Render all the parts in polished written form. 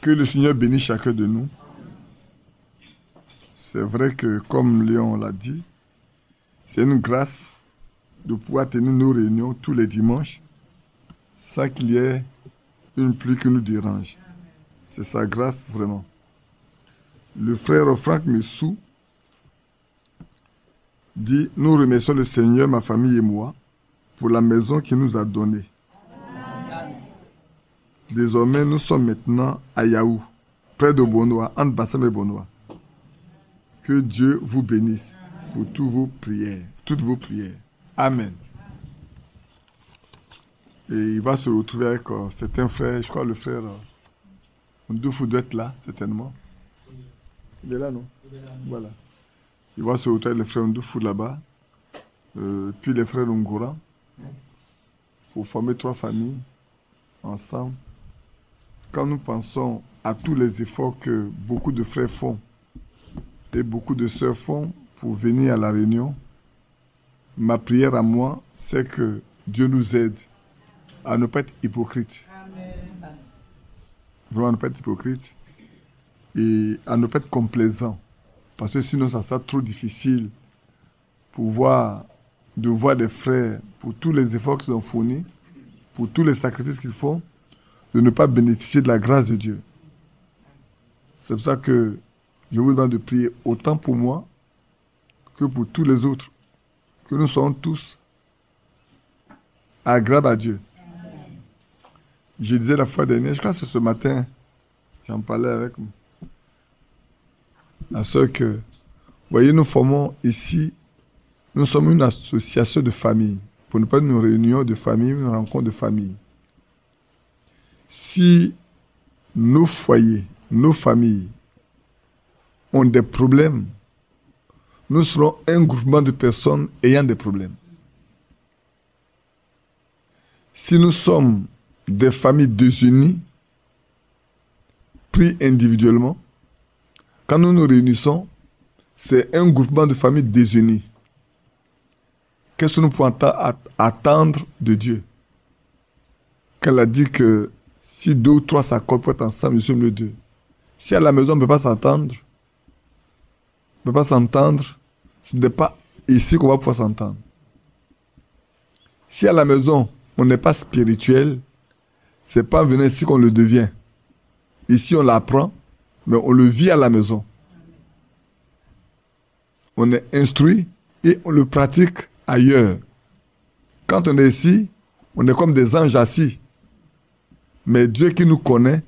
Que le Seigneur bénisse chacun de nous. C'est vrai que, comme Léon l'a dit, c'est une grâce de pouvoir tenir nos réunions tous les dimanches sans qu'il y ait une pluie qui nous dérange. C'est sa grâce, vraiment. Le frère Franck Messou dit « Nous remercions le Seigneur, ma famille et moi, pour la maison qu'il nous a donnée. Désormais, nous sommes maintenant à Yaou, près de Bonoa, entre Bassam et Bonoa. Que Dieu vous bénisse pour toutes vos prières. Amen. » Et il va se retrouver avec certains frères, je crois le frère Ndoufou doit être là, certainement. Il est là, non? Voilà. Il va se retrouver avec le frère Ndoufou là-bas, puis les frères Ngora, pour former 3 familles ensemble. Quand nous pensons à tous les efforts que beaucoup de frères font et beaucoup de sœurs font pour venir à la réunion, ma prière à moi, c'est que Dieu nous aide à ne pas être hypocrite. Vraiment à ne pas être hypocrite et à ne pas être complaisant. Parce que sinon, ça sera trop difficile de voir des frères, pour tous les efforts qu'ils ont fournis, pour tous les sacrifices qu'ils font, de ne pas bénéficier de la grâce de Dieu. C'est pour ça que je vous demande de prier autant pour moi que pour tous les autres. Que nous soyons tous agréables à Dieu. Je disais la fois dernière, je crois que c'est ce matin, j'en parlais avec la sœur que, vous voyez, nous formons ici, nous sommes une association de famille, pour ne pas une réunion de famille, une rencontre de famille. Si nos foyers, nos familles ont des problèmes, nous serons un groupement de personnes ayant des problèmes. Si nous sommes des familles désunies, pris individuellement, quand nous nous réunissons, c'est un groupement de familles désunies. Qu'est-ce que nous pouvons attendre de Dieu? Qu'elle a dit que si 2 ou 3 s'accordent pour être ensemble, nous sommes les 2. Si à la maison on ne peut pas s'entendre, ce n'est pas ici qu'on va pouvoir s'entendre. Si à la maison on n'est pas spirituel, ce n'est pas venir ici qu'on le devient. Ici on l'apprend, mais on le vit à la maison. On est instruit et on le pratique ailleurs. Quand on est ici, on est comme des anges assis. Mais Dieu qui nous connaît,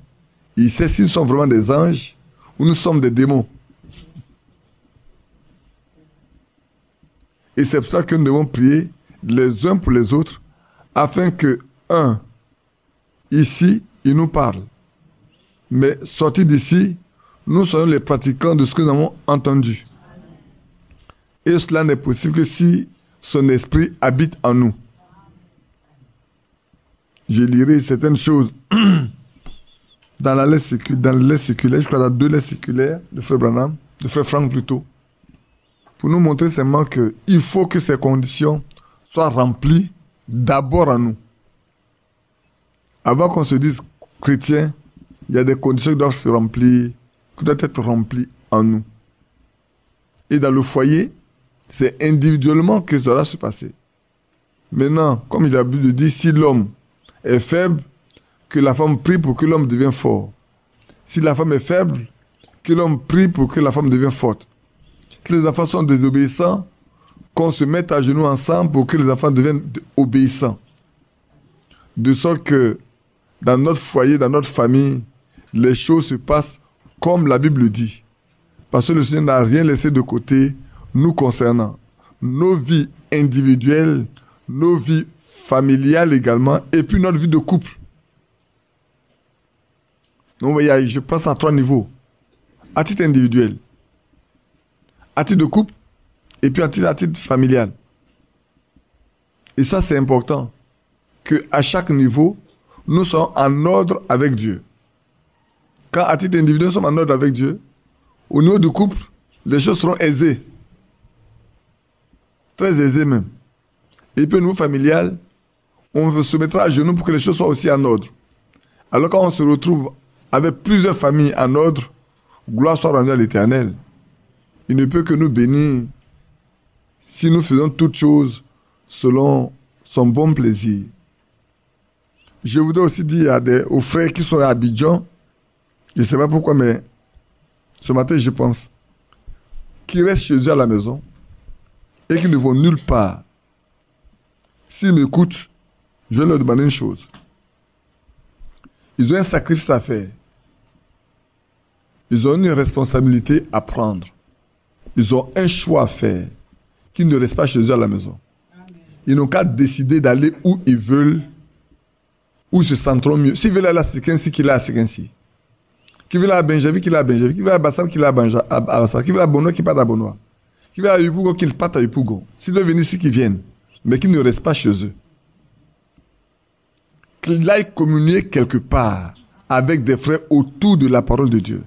il sait si nous sommes vraiment des anges ou nous sommes des démons. Et c'est pour ça que nous devons prier les uns pour les autres, afin que, ici, il nous parle. Mais sortis d'ici, nous soyons les pratiquants de ce que nous avons entendu. Et cela n'est possible que si son esprit habite en nous. Je lirai certaines choses dans la lettre séculaire, je crois dans 2 lettres séculaires de Frère Branham, de Frère Franck plutôt, pour nous montrer seulement qu'il faut que ces conditions soient remplies d'abord en nous. Avant qu'on se dise chrétien, il y a des conditions qui doivent se remplir, qui doivent être remplies en nous. Et dans le foyer, c'est individuellement que ça doit se passer. Maintenant, comme il a l'habitude de dire, si l'homme est faible, que la femme prie pour que l'homme devienne fort. Si la femme est faible, que l'homme prie pour que la femme devienne forte. Si les enfants sont désobéissants, qu'on se mette à genoux ensemble pour que les enfants deviennent obéissants. De sorte que dans notre foyer, dans notre famille, les choses se passent comme la Bible dit. Parce que le Seigneur n'a rien laissé de côté nous concernant. Nos vies individuelles, nos vies familiales également, et puis notre vie de couple. Donc, vous voyez, je pense à 3 niveaux. À titre individuel, à titre de couple, et puis à titre familial. Et ça, c'est important. Qu'à chaque niveau, nous sommes en ordre avec Dieu. Quand à titre individuel, nous sommes en ordre avec Dieu, au niveau du couple, les choses seront aisées. Très aisées même. Et puis au niveau familial, on se mettra à genoux pour que les choses soient aussi en ordre. Alors quand on se retrouve avec plusieurs familles en ordre, gloire soit rendue à l'Éternel. Il ne peut que nous bénir si nous faisons toutes choses selon son bon plaisir. Je voudrais aussi dire aux frères qui sont à Abidjan, je ne sais pas pourquoi, mais ce matin, je pense, qu'ils restent chez eux à la maison et qu'ils ne vont nulle part. S'ils m'écoutent, je vais leur demander une chose. Ils ont un sacrifice à faire. Ils ont une responsabilité à prendre. Ils ont un choix à faire, qu'ils ne restent pas chez eux à la maison. Ils n'ont qu'à décider d'aller où ils veulent, où ils se sentiront mieux. S'ils veulent aller à Sekensi, qu'ils aillent à Sekensi. Qui veut aller à Benjavi, qu'il aille à Benjavi. Qui veut aller à Bassam, qu'il aille à Bassam. Qui veut aller à Bonoa, qu'il parte à Bonoa. Qui veut aller à Yopougon, qu'il parte à Yopougon. S'ils veulent venir ici, qu'ils viennent. Mais qu'ils ne restent pas chez eux. Qu'ils aillent communier quelque part avec des frères autour de la parole de Dieu.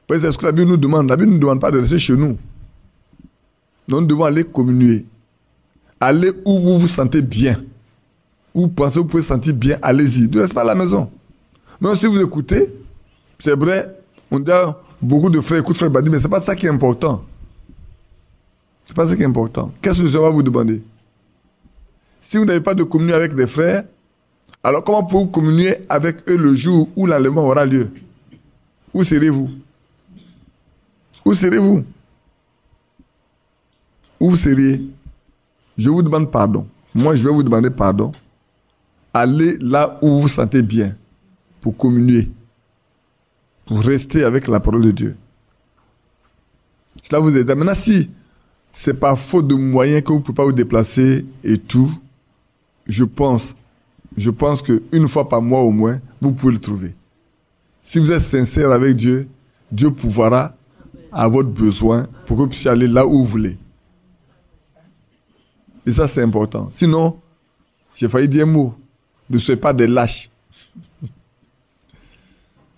C'est ce que la Bible nous demande. La Bible ne nous demande pas de rester chez nous. Nous devons aller communier. Allez où vous vous sentez bien. Où vous pensez que vous pouvez vous sentir bien, allez-y. Ne restez pas à la maison. Même si vous écoutez, c'est vrai, on dit beaucoup de frères écoutent frère Badi, mais ce n'est pas ça qui est important. Ce n'est pas ça qui est important. Qu'est-ce que je vais vous demander? Si vous n'avez pas de communion avec des frères, alors comment pouvez-vous communier avec eux le jour où l'enlèvement aura lieu? Où serez-vous? Où serez-vous? Où vous seriez? Je vous demande pardon. Moi, je vais vous demander pardon. Allez là où vous vous sentez bien pour communier, pour rester avec la parole de Dieu. Cela vous aide. Maintenant, si c'est par faute de moyens que vous ne pouvez pas vous déplacer et tout, je pense qu'une fois par mois au moins, vous pouvez le trouver. Si vous êtes sincère avec Dieu, Dieu pourvoira à votre besoin pour que vous puissiez aller là où vous voulez. Et ça, c'est important. Sinon, j'ai failli dire un mot. Ne soyez pas des lâches. Ne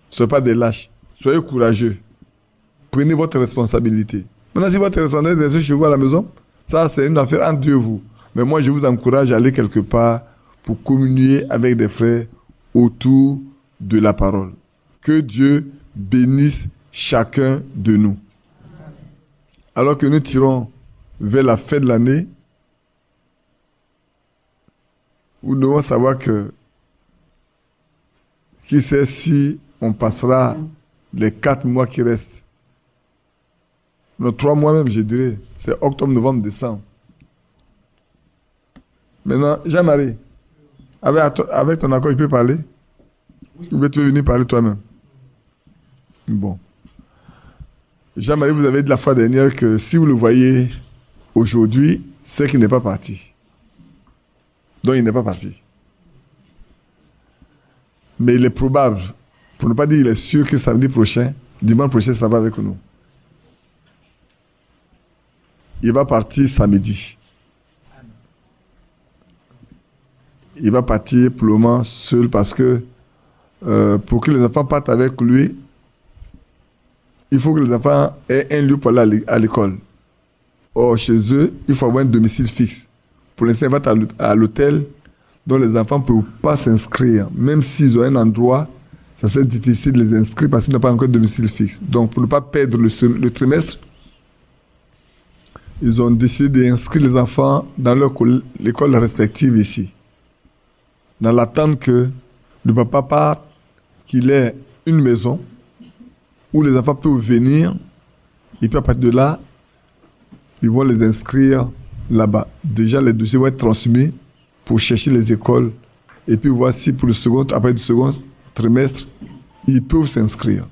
soyez pas des lâches. Soyez courageux. Prenez votre responsabilité. Maintenant, si votre responsabilité est de rester chez vous à la maison, ça, c'est une affaire entre Dieu et vous. Mais moi, je vous encourage à aller quelque part pour communier avec des frères autour de la parole. Que Dieu bénisse chacun de nous. Alors que nous tirons vers la fin de l'année, nous devons savoir que qui sait si on passera les 4 mois qui restent. Non, 3 mois même, je dirais. C'est octobre, novembre, décembre. Maintenant, Jean-Marie, avec ton accord, tu peux parler? Ou bien tu veux venir parler toi-même? Bon. Jean-Marie, vous avez dit la fois dernière que si vous le voyez aujourd'hui, c'est qu'il n'est pas parti. Donc il n'est pas parti. Mais il est probable, pour ne pas dire il est sûr que samedi prochain, dimanche prochain, ça va avec nous. Il va partir samedi. Il va partir pour le moment seul parce que pour que les enfants partent avec lui, il faut que les enfants aient un lieu pour aller à l'école. Or, chez eux, il faut avoir un domicile fixe. Pour l'instant, ils vont être à l'hôtel, dont les enfants ne peuvent pas s'inscrire. Même s'ils ont un endroit, ça serait difficile de les inscrire parce qu'ils n'ont pas encore de domicile fixe. Donc, pour ne pas perdre le trimestre, ils ont décidé d'inscrire les enfants dans l'école respective ici. Dans l'attente que le papa parte, qu'il ait une maison où les enfants peuvent venir, et puis à partir de là, ils vont les inscrire là-bas. Déjà, les dossiers vont être transmis pour chercher les écoles. Et puis, voici pour après le second trimestre, ils peuvent s'inscrire.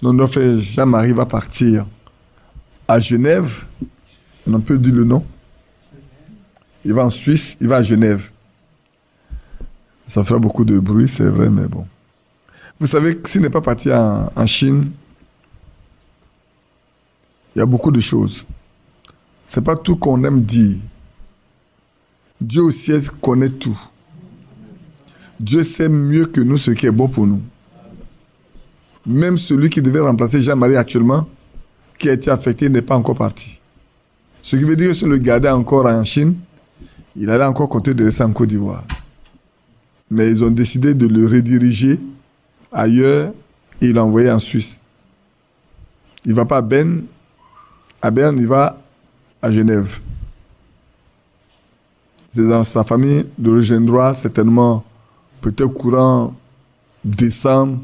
Donc, notre frère Jean-Marie va partir à Genève. On peut dire le nom. Il va en Suisse, il va à Genève. Ça fera beaucoup de bruit, c'est vrai, mais bon. Vous savez que s'il n'est pas parti en Chine, il y a beaucoup de choses. Ce n'est pas tout qu'on aime dire. Dieu au ciel connaît tout. Dieu sait mieux que nous ce qui est bon pour nous. Même celui qui devait remplacer Jean-Marie actuellement, qui a été affecté, n'est pas encore parti. Ce qui veut dire que si on le gardait encore en Chine, il allait encore compter de rester en Côte d'Ivoire. Mais ils ont décidé de le rediriger ailleurs et il l'a envoyé en Suisse. Il ne va pas à Berne. À Berne, il va à Genève. C'est dans sa famille d'origine droite, certainement, peut-être courant décembre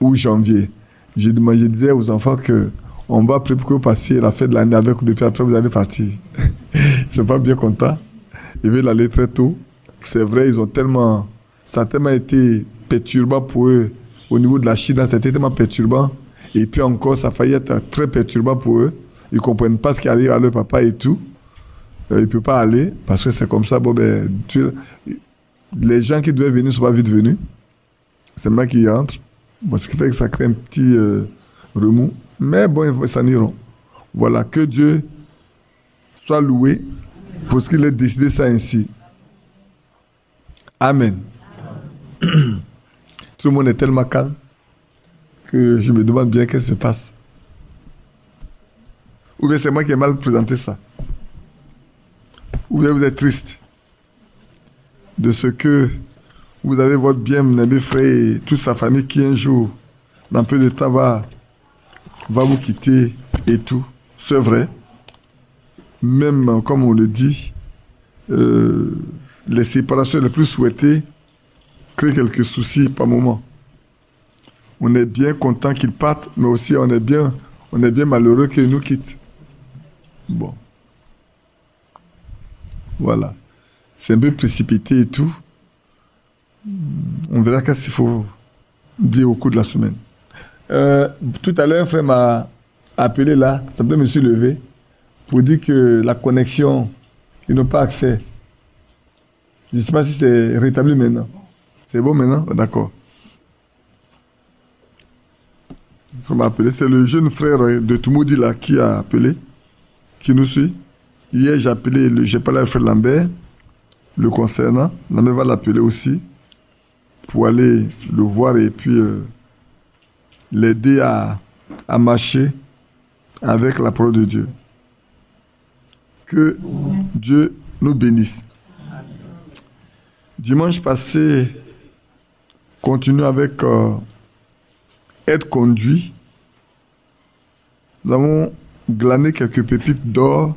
ou janvier. Je disais aux enfants qu'on va préparer que vous passiez la fête de l'année avec nous, puis après vous allez partir. Ils ne sont pas bien contents. Ils veulent aller très tôt. C'est vrai, ça a tellement été perturbant pour eux. Au niveau de la Chine, c'était tellement perturbant. Et puis encore, ça a failli être très perturbant pour eux. Ils ne comprennent pas ce qui arrive à leur papa et tout. Ils ne peuvent pas aller parce que c'est comme ça. Bon, les gens qui devaient venir ne sont pas vite venus. C'est moi qui rentre. Bon, ce qui fait que ça crée un petit remous. Mais bon, ils s'en iront. Voilà, que Dieu soit loué pour ce qu'il a décidé ça ainsi. Amen. Tout le monde est tellement calme que je me demande bien qu'est-ce qui se passe. Ou bien c'est moi qui ai mal présenté ça. Ou bien vous êtes triste de ce que vous avez votre bien-aimé frère et toute sa famille qui un jour, dans peu de temps, va vous quitter et tout. C'est vrai. Même, comme on le dit, les séparations les plus souhaitées créent quelques soucis par moment. On est bien content qu'ils partent, mais aussi on est bien malheureux qu'ils nous quittent. Bon. Voilà. C'est un peu précipité et tout. On verra qu'est-ce qu'il faut dire au cours de la semaine. Tout à l'heure, un frère m'a appelé là, ça peut me suis levé, pour dire que la connexion, ils n'ont pas accès. Je ne sais pas si c'est rétabli maintenant. C'est bon maintenant? D'accord. Il faut m'appeler. C'est le jeune frère de Toumoudi là qui a appelé, qui nous suit. Hier, j'ai parlé à frère Lambert, le concernant. Lambert va l'appeler aussi pour aller le voir et puis l'aider à marcher avec la parole de Dieu. Que Dieu nous bénisse. Dimanche passé, continue avec être conduit. Nous avons glané quelques pépites d'or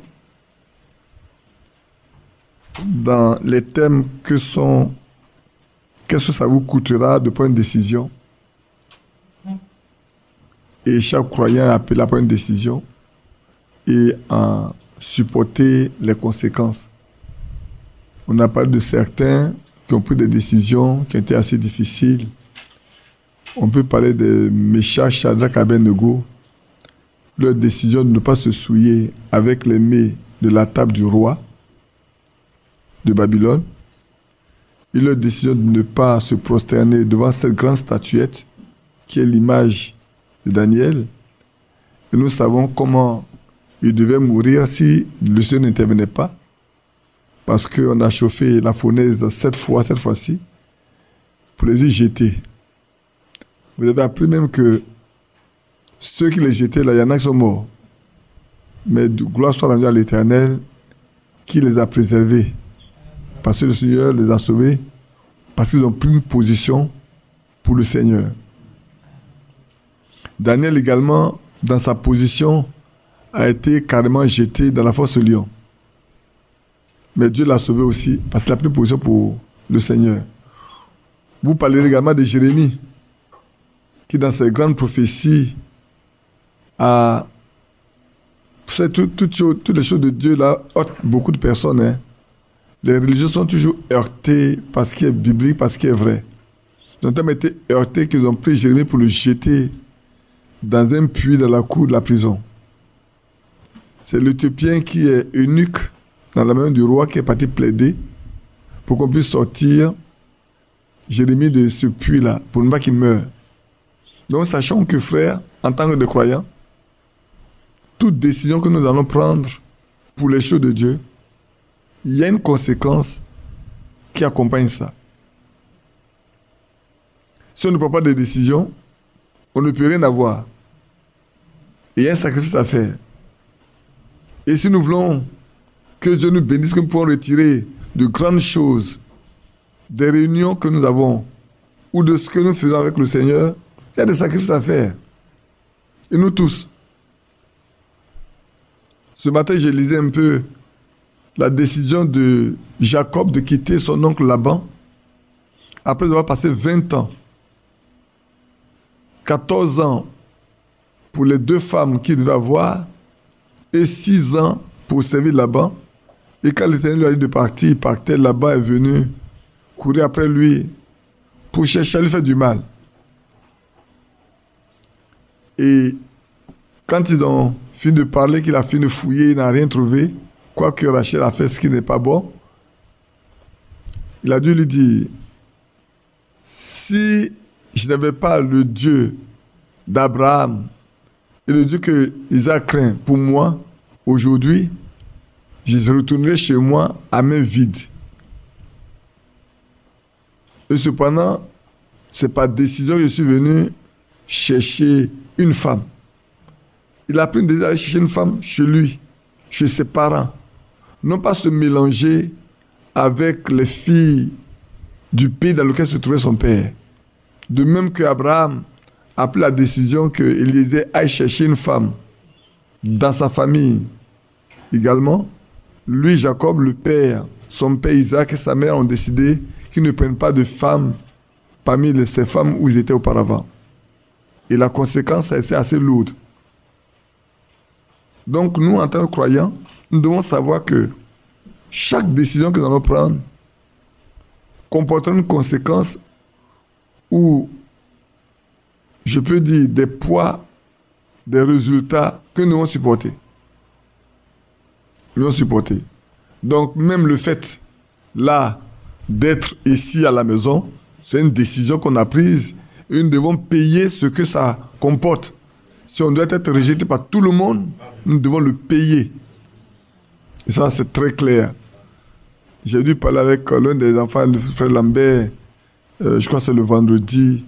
dans les thèmes qu'est-ce que ça vous coûtera de prendre une décision. Et chaque croyant a appelé à prendre une décision et à supporter les conséquences. On a parlé de certains qui ont pris des décisions qui étaient assez difficiles. On peut parler de Meshach, Shadrach, Abednego. Leur décision de ne pas se souiller avec les mets de la table du roi de Babylone. Et leur décision de ne pas se prosterner devant cette grande statuette qui est l'image de Daniel. Et nous savons comment ils devaient mourir si le Seigneur n'intervenait pas. Parce qu'on a chauffé la fournaise 7 fois, cette fois-ci, pour les y jeter. Vous avez appris même que ceux qui les jetaient, là, il y en a qui sont morts. Mais gloire soit rendue à l'Éternel qui les a préservés. Parce que le Seigneur les a sauvés, parce qu'ils ont pris une position pour le Seigneur. Daniel également, dans sa position, a été carrément jeté dans la fosse au lion. Mais Dieu l'a sauvé aussi, parce qu'il a pris position pour le Seigneur. Vous parlerez également de Jérémie, qui dans ses grandes prophéties a... Toutes les choses de Dieu là heurtent beaucoup de personnes. Hein. Les religieux sont toujours heurtés par ce qui est biblique, par ce qui est vrai. Ils ont tellement été heurtés qu'ils ont pris Jérémie pour le jeter dans un puits dans la cour de la prison. C'est l'Éthiopien qui est eunuque dans la main du roi qui est parti plaider pour qu'on puisse sortir Jérémie de ce puits-là, pour ne pas qu'il meure. Donc, sachons que, frère, en tant que croyants, toute décision que nous allons prendre pour les choses de Dieu, il y a une conséquence qui accompagne ça. Si on ne prend pas de décision, on ne peut rien avoir. Il y a un sacrifice à faire. Et si nous voulons que Dieu nous bénisse, que nous pouvons retirer de grandes choses des réunions que nous avons ou de ce que nous faisons avec le Seigneur, il y a des sacrifices à faire. Et nous tous. Ce matin, j'ai lisé un peu la décision de Jacob de quitter son oncle Laban après avoir passé 20 ans. 14 ans pour les 2 femmes qu'il devait avoir et 6 ans pour servir Laban. Et quand l'Éternel lui a dit de partir, il partait. Laban est venu courir après lui pour chercher à lui faire du mal. Et quand ils ont fini de parler, qu'il a fini de fouiller, il n'a rien trouvé, quoique Rachel a fait ce qui n'est pas bon, il a dû lui dire, si je n'avais pas le Dieu d'Abraham et le Dieu que Isaac craint pour moi, aujourd'hui, je retournerai chez moi à main vide. Et cependant, c'est par décision que je suis venu chercher une femme. Il a pris une décision d'aller chercher une femme chez lui, chez ses parents. Non pas se mélanger avec les filles du pays dans lequel se trouvait son père. De même qu'Abraham a pris la décision qu'Élisée aille chercher une femme dans sa famille. Également, lui, Jacob, le père, son père Isaac et sa mère ont décidé qu'ils ne prennent pas de femmes parmi ces femmes où ils étaient auparavant. Et la conséquence a été assez lourde. Donc nous, en tant que croyants, nous devons savoir que chaque décision que nous allons prendre comportera une conséquence ou, je peux dire, des poids, des résultats que nous allons supporter. Nous allons supporter. Donc même le fait, là, d'être ici à la maison, c'est une décision qu'on a prise et nous devons payer ce que ça comporte. Si on doit être rejeté par tout le monde, nous devons le payer. Et ça, c'est très clair. J'ai dû parler avec l'un des enfants, le frère Lambert, je crois que c'est le vendredi,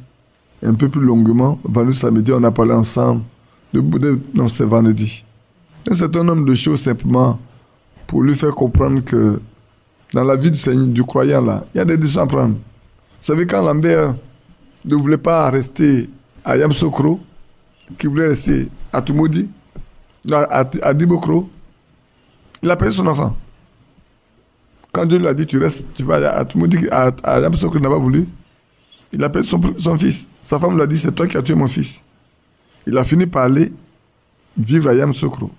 un peu plus longuement. Vendredi, samedi, on a parlé ensemble. Non, c'est vendredi. Un certain nombre de choses simplement pour lui faire comprendre que dans la vie du Seigneur, du croyant là, il y a des décisions à prendre. Vous savez, quand Lambert ne voulait pas rester à Yamsokro, qui voulait rester à Tumodi, à Dibokro, il a payé son enfant. Quand Dieu lui a dit, tu restes, tu vas à Tumodi, à Yamsokro, il n'a pas voulu. Il a payé son fils. Sa femme lui a dit, c'est toi qui as tué mon fils. Il a fini par aller vivre à Yamsokro.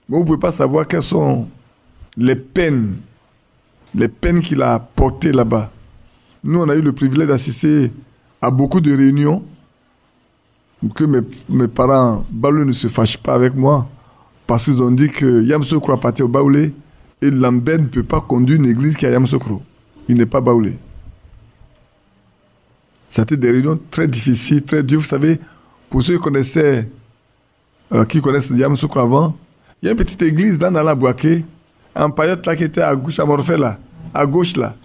Mais vous ne pouvez pas savoir quelles sont les peines qu'il a portées là-bas. Nous, on a eu le privilège d'assister à beaucoup de réunions que mes parents Baoulé ne se fâchent pas avec moi parce qu'ils ont dit que Yamsokro appartient au Baoulé et Lambert ne peut pas conduire une église qui est à Yamsokro. Il n'est pas Baoulé. C'était des réunions très difficiles, très dures. Vous savez, pour ceux qui connaissent Yamsokro avant, il y a une petite église dans la Bouaké, en Payotte là qui était à gauche, à Morphée là, à gauche là.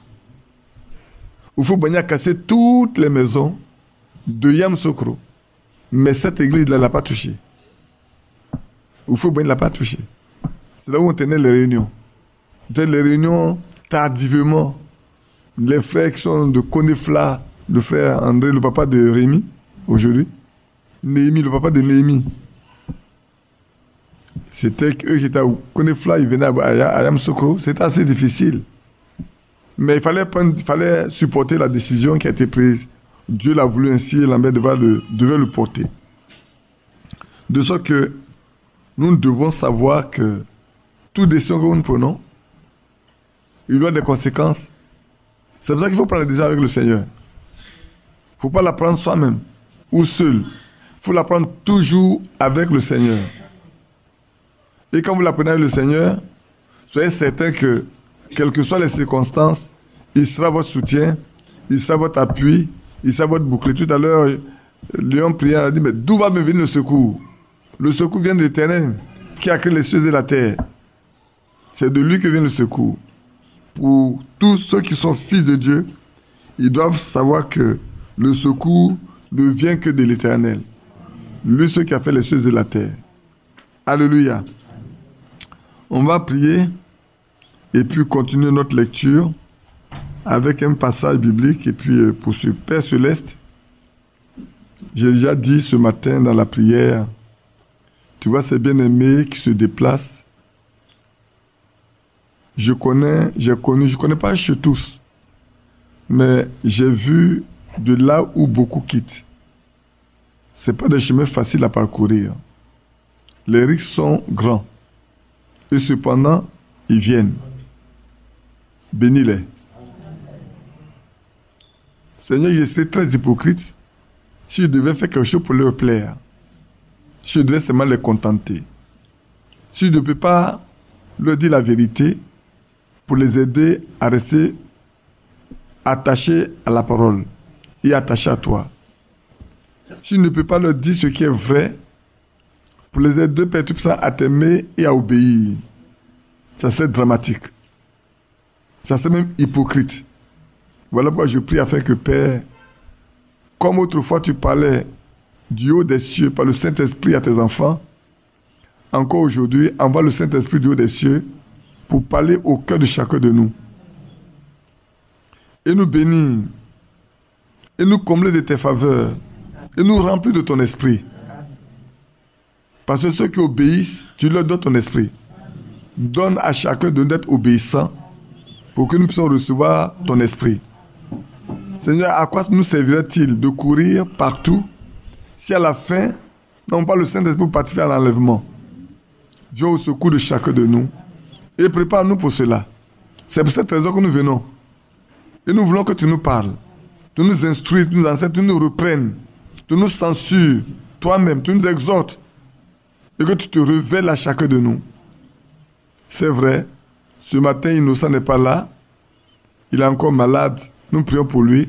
Il faut bien casser toutes les maisons de Yamsokro. Mais cette église-là, elle n'a pas touché. Il faut bien ne l'a pas touché. C'est là où on tenait les réunions. On tenait les réunions tardivement. Les frères qui sont de Konefla, le frère André, le papa de Rémi, aujourd'hui. Néhémie, le papa de Néhémie. C'était eux qui étaient à Konefla, ils venaient à Yamsokro. C'était assez difficile. Mais il fallait supporter la décision qui a été prise. Dieu l'a voulu ainsi et Lambert devait le porter. De sorte que nous devons savoir que toute décision que nous prenons, il y a des conséquences. C'est pour ça qu'il faut prendre la décision avec le Seigneur. Il ne faut pas la prendre soi-même ou seul. Il faut la prendre toujours avec le Seigneur. Et quand vous la prenez avec le Seigneur, soyez certain que, quelles que soient les circonstances, il sera votre soutien, il sera votre appui, il sera votre bouclier. Tout à l'heure, Léon priant a dit, mais d'où va me venir le secours? Le secours vient de l'Éternel, qui a créé les cieux et la terre. C'est de lui que vient le secours. Pour tous ceux qui sont fils de Dieu, ils doivent savoir que le secours ne vient que de l'Éternel. Lui, ceux qui a fait les cieux et la terre. Alléluia. On va prier et puis continuer notre lecture avec un passage biblique. Et puis pour ce Père Céleste, j'ai déjà dit ce matin dans la prière, tu vois ces bien-aimés qui se déplacent. Je connais pas chez tous, mais j'ai vu de là où beaucoup quittent. Ce n'est pas des chemins faciles à parcourir. Les risques sont grands. Et cependant, ils viennent. Bénis-les. Seigneur, je suis très hypocrite si je devais faire quelque chose pour leur plaire. Si je devais seulement les contenter. Si je ne peux pas leur dire la vérité pour les aider à rester attachés à la parole et attachés à toi. Si je ne peux pas leur dire ce qui est vrai pour les aider, Père Tout-Puissant, à t'aimer et à obéir, ça serait dramatique. Ça serait même hypocrite. Voilà pourquoi je prie afin que, Père, comme autrefois tu parlais du haut des cieux par le Saint-Esprit à tes enfants, encore aujourd'hui, envoie le Saint-Esprit du haut des cieux pour parler au cœur de chacun de nous. Et nous bénir, et nous combler de tes faveurs, et nous remplir de ton esprit. Parce que ceux qui obéissent, tu leur donnes ton esprit. Donne à chacun de nous d'être obéissant pour que nous puissions recevoir ton esprit. Seigneur, à quoi nous servirait-il de courir partout si à la fin, non pas le Saint-Esprit pour participer à l'enlèvement? Viens au secours de chacun de nous et prépare-nous pour cela. C'est pour cette raison que nous venons. Et nous voulons que tu nous parles, tu nous instruis, tu nous enseignes, tu nous reprennes, tu nous censures toi-même, tu nous exhortes et que tu te révèles à chacun de nous. C'est vrai, ce matin, Innocent n'est pas là, il est encore malade. Nous prions pour lui,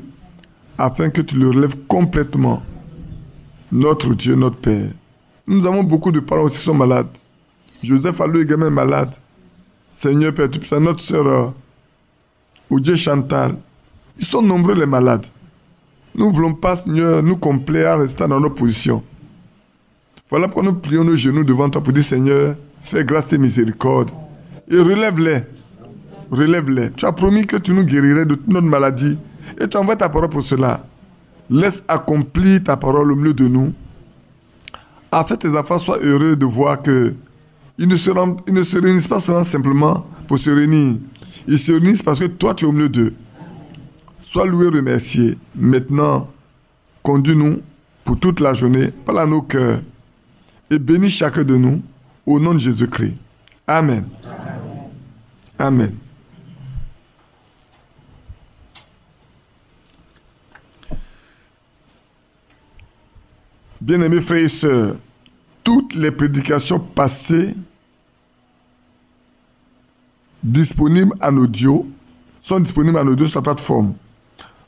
afin que tu le relèves complètement. Notre Dieu, notre Père. Nous avons beaucoup de parents aussi qui sont malades. Joseph Alou également est malade. Seigneur Père Tout-Puissant, notre sœur Oudjé Chantal, ils sont nombreux les malades. Nous ne voulons pas, Seigneur, nous complaire à rester dans nos positions. Voilà pourquoi nous plions nos genoux devant toi pour dire, Seigneur, fais grâce et miséricorde et relève-les. Relève-les. Tu as promis que tu nous guérirais de toute notre maladie. Et tu envoies ta parole pour cela. Laisse accomplir ta parole au milieu de nous. Afin que tes enfants soient heureux de voir que ils ne se réunissent pas seulement simplement pour se réunir. Ils se réunissent parce que toi tu es au milieu d'eux. Sois loué, remercié. Maintenant, conduis-nous pour toute la journée. Parle à nos cœurs. Et bénis chacun de nous au nom de Jésus-Christ. Amen. Amen. Bien-aimés frères et sœurs, toutes les prédications passées disponibles en audio sont disponibles en audio sur la plateforme.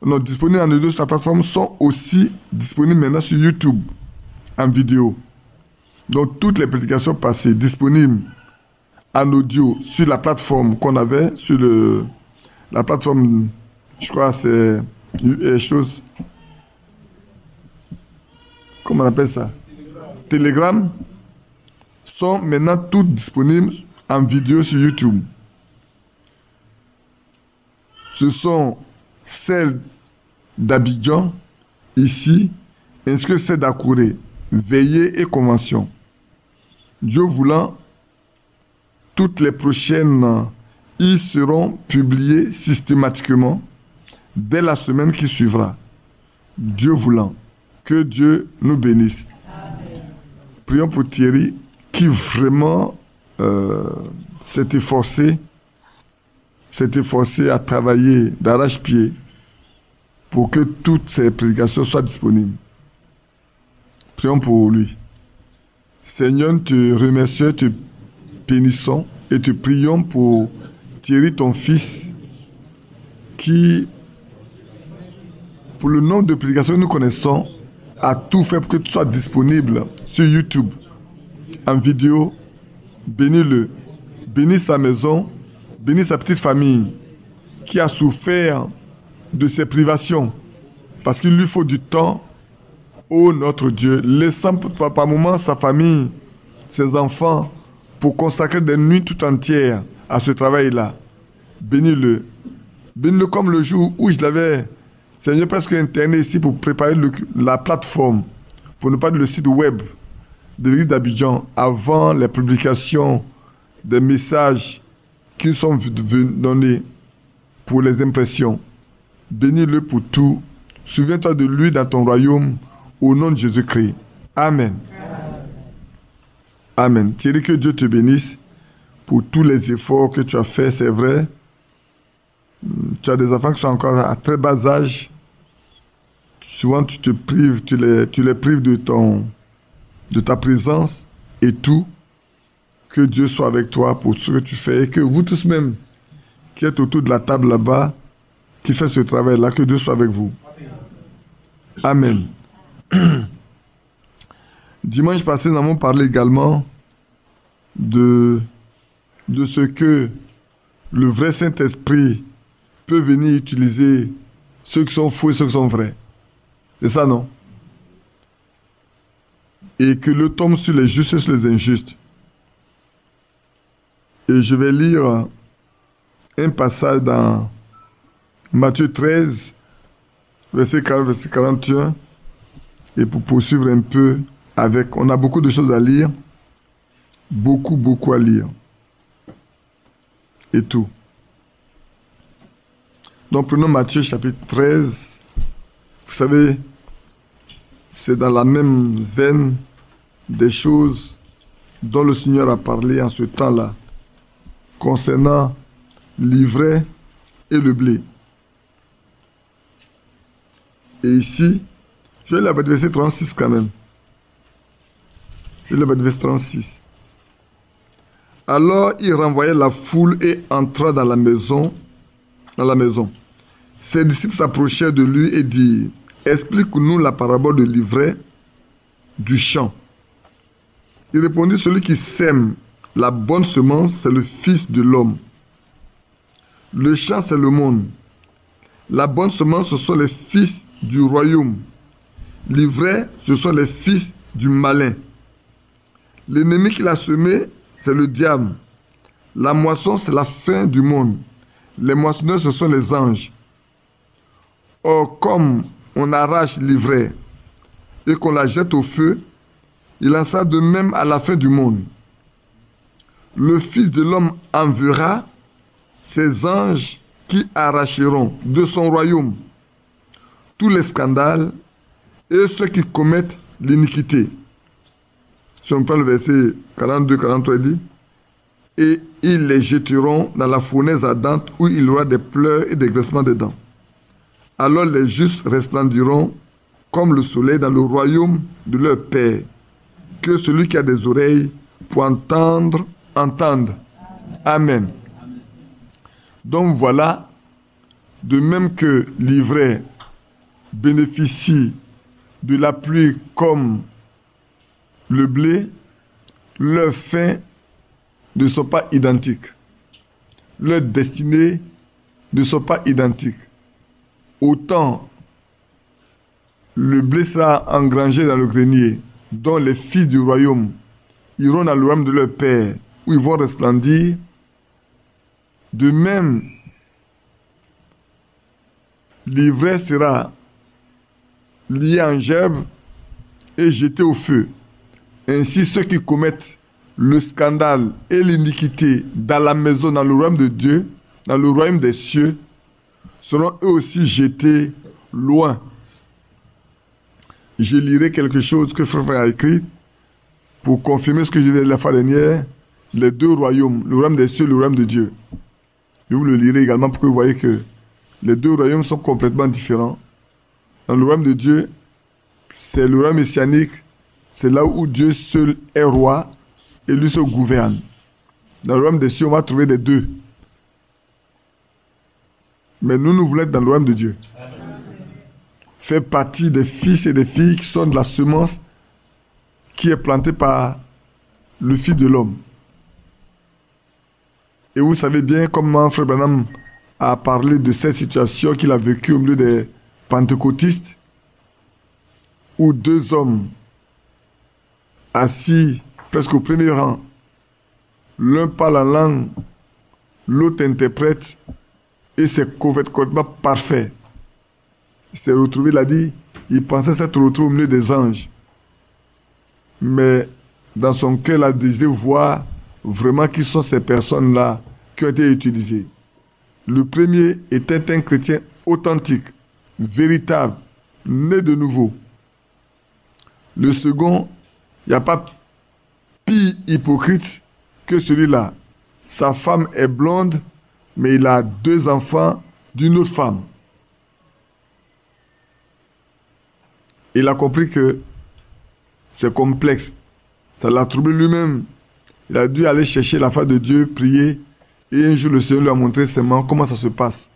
Non, disponibles en audio sur la plateforme sont aussi disponibles maintenant sur YouTube en vidéo. Donc toutes les prédications passées disponibles en audio sur la plateforme qu'on avait, sur la plateforme, je crois c'est chose. Comment on appelle ça? Telegram, sont maintenant toutes disponibles en vidéo sur YouTube. Ce sont celles d'Abidjan, ici, ainsi que celles d'Akouré, Veillée et Convention. Dieu voulant, toutes les prochaines y seront publiées systématiquement dès la semaine qui suivra. Dieu voulant. Que Dieu nous bénisse. Prions pour Thierry qui vraiment s'est efforcé à travailler d'arrache-pied pour que toutes ces prédications soient disponibles. Prions pour lui. Seigneur, nous te remercions, te bénissons et te prions pour Thierry, ton fils, qui, pour le nombre de prédications que nous connaissons, a tout fait pour que tu sois disponible sur YouTube, en vidéo. Bénis-le, bénis sa maison, bénis sa petite famille qui a souffert de ses privations parce qu'il lui faut du temps. Ô notre Dieu, laissant par moments sa famille, ses enfants, pour consacrer des nuits tout entières à ce travail-là. Bénis-le Bénis-le comme le jour où je l'avais, Seigneur, presque interné ici pour préparer la plateforme, pour ne pas dire le site web de l'église d'Abidjan, avant les publications des messages qui sont donnés pour les impressions. Bénis-le pour tout. Souviens-toi de lui dans ton royaume, au nom de Jésus-Christ. Amen. Amen. Thierry, que Dieu te bénisse pour tous les efforts que tu as faits, c'est vrai. Tu as des enfants qui sont encore à très bas âge. Souvent, tu te prives, tu les prives de ta présence et tout. Que Dieu soit avec toi pour ce que tu fais et que vous tous même qui êtes autour de la table là-bas, qui fait ce travail-là, que Dieu soit avec vous. Amen. Dimanche passé, nous avons parlé également de ce que le vrai Saint-Esprit peut venir utiliser ceux qui sont faux et ceux qui sont vrais. C'est ça, non? Et que le tombe sur les justes et sur les injustes. Et je vais lire un passage dans Matthieu 13, verset 40, verset 41. Et pour poursuivre un peu avec... On a beaucoup de choses à lire. Beaucoup à lire. Et tout. Donc prenons Matthieu chapitre 13. Vous savez, c'est dans la même veine des choses dont le Seigneur a parlé en ce temps-là, concernant l'ivraie et le blé. Et ici, je vais lire le verset 36 quand même. Je vais lire le verset 36. Alors il renvoya la foule et entra dans la maison. Ses disciples s'approchèrent de lui et dirent: explique-nous la parabole de l'ivraie du champ. Il répondit: celui qui sème la bonne semence, c'est le Fils de l'homme. Le champ, c'est le monde. La bonne semence, ce sont les fils du royaume. L'ivraie, ce sont les fils du malin. L'ennemi qui l'a semé, c'est le diable. La moisson, c'est la fin du monde. Les moissonneurs, ce sont les anges. Or, comme on arrache l'ivraie et qu'on la jette au feu, il en sera de même à la fin du monde. Le Fils de l'homme enverra ses anges qui arracheront de son royaume tous les scandales et ceux qui commettent l'iniquité. Si on prend le verset 42-43, il dit: et ils les jeteront dans la fournaise ardente où il y aura des pleurs et des grincements de dents. Alors les justes resplendiront comme le soleil dans le royaume de leur Père. Que celui qui a des oreilles pour entendre, entende. Amen. Donc voilà, de même que l'ivraie bénéficie de la pluie comme le blé, leurs fins ne sont pas identiques. Leurs destinées ne sont pas identiques. Autant le blé sera engrangé dans le grenier, dont les fils du royaume iront dans le royaume de leur Père, où ils vont resplendir. De même, l'ivraie sera lié en gerbe et jeté au feu. Ainsi, ceux qui commettent le scandale et l'iniquité dans la maison, dans le royaume de Dieu, dans le royaume des cieux, seront eux aussi jetés loin. Je lirai quelque chose que Frère a écrit pour confirmer ce que j'ai dit la fois dernière, les deux royaumes, le royaume des cieux et le royaume de Dieu. Je vous le lirai également pour que vous voyez que les deux royaumes sont complètement différents. Dans le royaume de Dieu, c'est le royaume messianique, c'est là où Dieu seul est roi et lui seul gouverne. Dans le royaume des cieux, on va trouver les deux. Mais nous voulons être dans le royaume de Dieu. Faire partie des fils et des filles qui sont de la semence qui est plantée par le Fils de l'homme. Et vous savez bien comment Frère Branham a parlé de cette situation qu'il a vécue au milieu des pentecôtistes, où deux hommes assis presque au premier rang, l'un parle en langue, l'autre interprète, Et c'est complètement parfait. Il s'est retrouvé, il a dit, il pensait s'être retrouvé au milieu des anges. Mais dans son cœur, il a désiré voir vraiment qui sont ces personnes-là qui ont été utilisées. Le premier était un chrétien authentique, véritable, né de nouveau. Le second, il n'y a pas pire hypocrite que celui-là. Sa femme est blonde, mais il a 2 enfants d'une autre femme. Il a compris que c'est complexe. Ça l'a troublé lui-même. Il a dû aller chercher la face de Dieu, prier. Et un jour, le Seigneur lui a montré seulement comment ça se passe.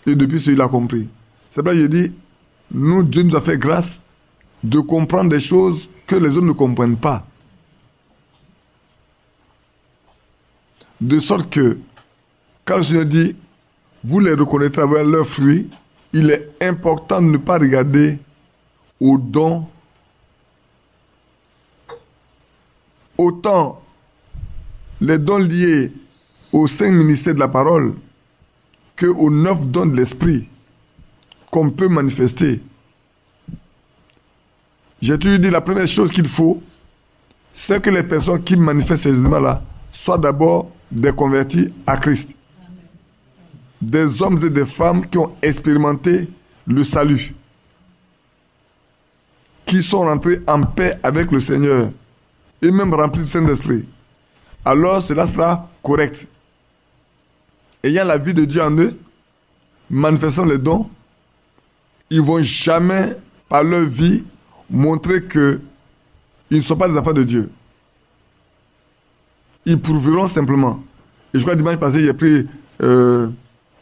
Et depuis ça, il a compris. C'est pour ça qu'il dit, nous, Dieu nous a fait grâce de comprendre des choses que les autres ne comprennent pas. De sorte que, quand le Seigneur dit, vous les reconnaîtrez avec leurs fruits, il est important de ne pas regarder aux dons, autant les dons liés aux 5 ministères de la parole que aux 9 dons de l'esprit qu'on peut manifester. J'ai toujours dit, la première chose qu'il faut, c'est que les personnes qui manifestent ces éléments-là soient d'abord des convertis à Christ. Des hommes et des femmes qui ont expérimenté le salut, qui sont rentrés en paix avec le Seigneur et même remplis du Saint-Esprit. Alors cela sera correct. Ayant la vie de Dieu en eux, manifestant les dons, ils ne vont jamais, par leur vie, montrer qu'ils ne sont pas des enfants de Dieu. Ils prouveront simplement. Et je crois que dimanche passé, j'ai pris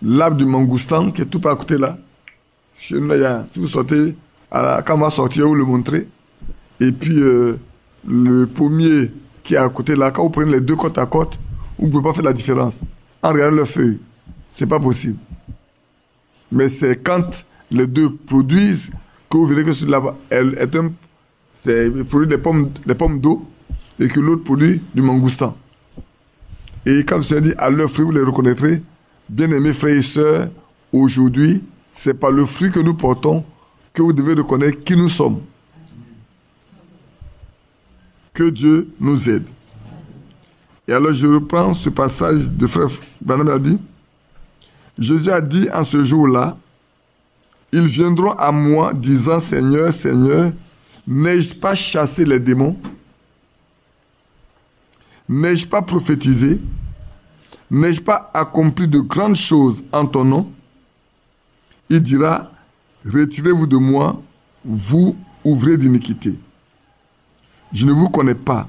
l'arbre du mangoustan qui est tout par à côté là. Chez nous, là, si vous sortez, quand on va sortir, vous le montrer. Et puis, le pommier qui est à côté là, quand vous prenez les 2 côte à côte, vous ne pouvez pas faire la différence. En regardant leurs feuilles, ce n'est pas possible. Mais c'est quand les 2 produisent que vous verrez que celui-là, c'est produit des pommes d'eau et que l'autre produit du mangoustan. Et quand le Seigneur dit à leurs fruits, vous les reconnaîtrez, bien-aimés frères et sœurs, aujourd'hui, c'est par le fruit que nous portons que vous devez reconnaître qui nous sommes. Que Dieu nous aide. Et alors je reprends ce passage de frère Branham a dit, Jésus a dit en ce jour-là, ils viendront à moi disant, Seigneur, Seigneur, n'ai-je pas chassé les démons? N'ai-je pas prophétisé? N'ai-je pas accompli de grandes choses en ton nom? Il dira, retirez-vous de moi, vous ouvrez d'iniquité. Je ne vous connais pas.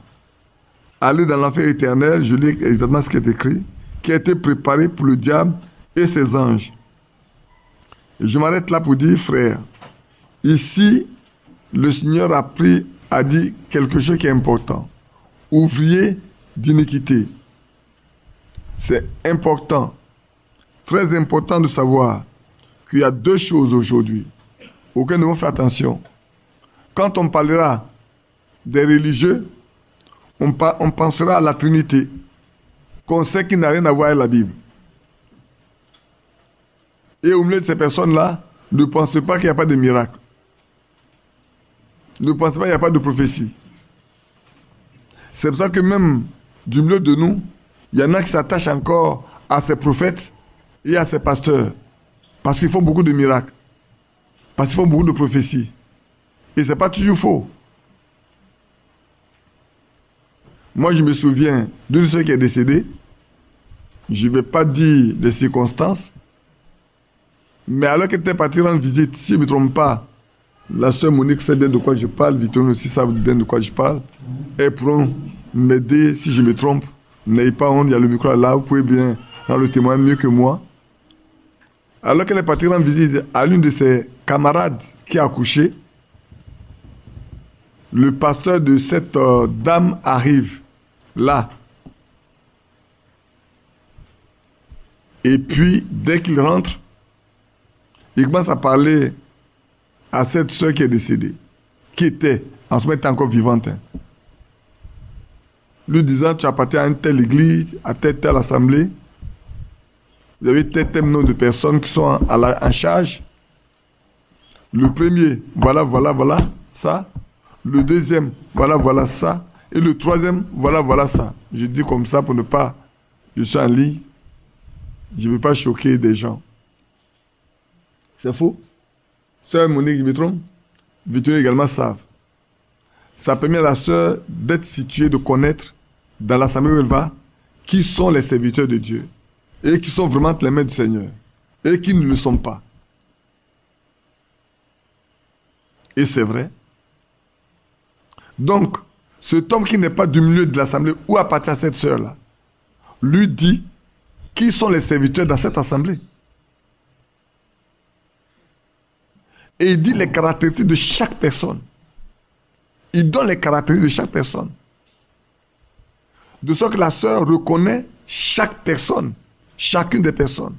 Allez dans l'enfer éternel, je lis exactement ce qui est écrit, qui a été préparé pour le diable et ses anges. Et je m'arrête là pour dire, frère, ici, le Seigneur a dit quelque chose qui est important. Ouvrier d'iniquité. C'est important, très important de savoir qu'il y a 2 choses aujourd'hui auxquelles nous devons faire attention. Quand on parlera des religieux, on pensera à la Trinité, qu'on sait qu'il n'a rien à voir avec la Bible. Et au milieu de ces personnes-là, ne pensez pas qu'il n'y a pas de miracle. Ne pensez pas qu'il n'y a pas de prophétie. C'est pour ça que même du milieu de nous, il y en a qui s'attachent encore à ces prophètes et à ces pasteurs. Parce qu'ils font beaucoup de miracles. Parce qu'ils font beaucoup de prophéties. Et ce n'est pas toujours faux. Moi, je me souviens d'une sœur qui est décédée. Je ne vais pas dire les circonstances. Mais alors qu'elle était partie rendre visite, si je ne me trompe pas, la sœur Monique sait bien de quoi je parle, Victorine aussi savent bien de quoi je parle. Elles pourront m'aider si je me trompe. N'ayez pas honte, il y a le micro là, vous pouvez bien rendre le témoin mieux que moi. Alors qu'elle est partie rendre visite à l'une de ses camarades qui a accouché, le pasteur de cette dame arrive là. Et puis, dès qu'il rentre, il commence à parler à cette soeur qui est décédée, qui était, en ce moment, était encore vivante. Lui disant, tu appartiens à une telle église, à telle assemblée. vous avez tel nombre de personnes qui sont en charge. Le premier, voilà, ça. Le deuxième, voilà, ça. Et le troisième, voilà, ça. Je dis comme ça pour ne pas... Je suis en ligne. Je ne veux pas choquer des gens. C'est faux. Sœur Monique, je me trompe. Victorine également savent. Ça permet à la sœur d'être située, de connaître dans l'assemblée où elle va, qui sont les serviteurs de Dieu et qui sont vraiment les mains du Seigneur et qui ne le sont pas. Et c'est vrai. Donc, cet homme qui n'est pas du milieu de l'assemblée où appartient à cette sœur-là, lui dit qui sont les serviteurs dans cette assemblée. Et il dit les caractéristiques de chaque personne. Il donne les caractéristiques de chaque personne. De sorte que la sœur reconnaît chaque personne, chacune des personnes.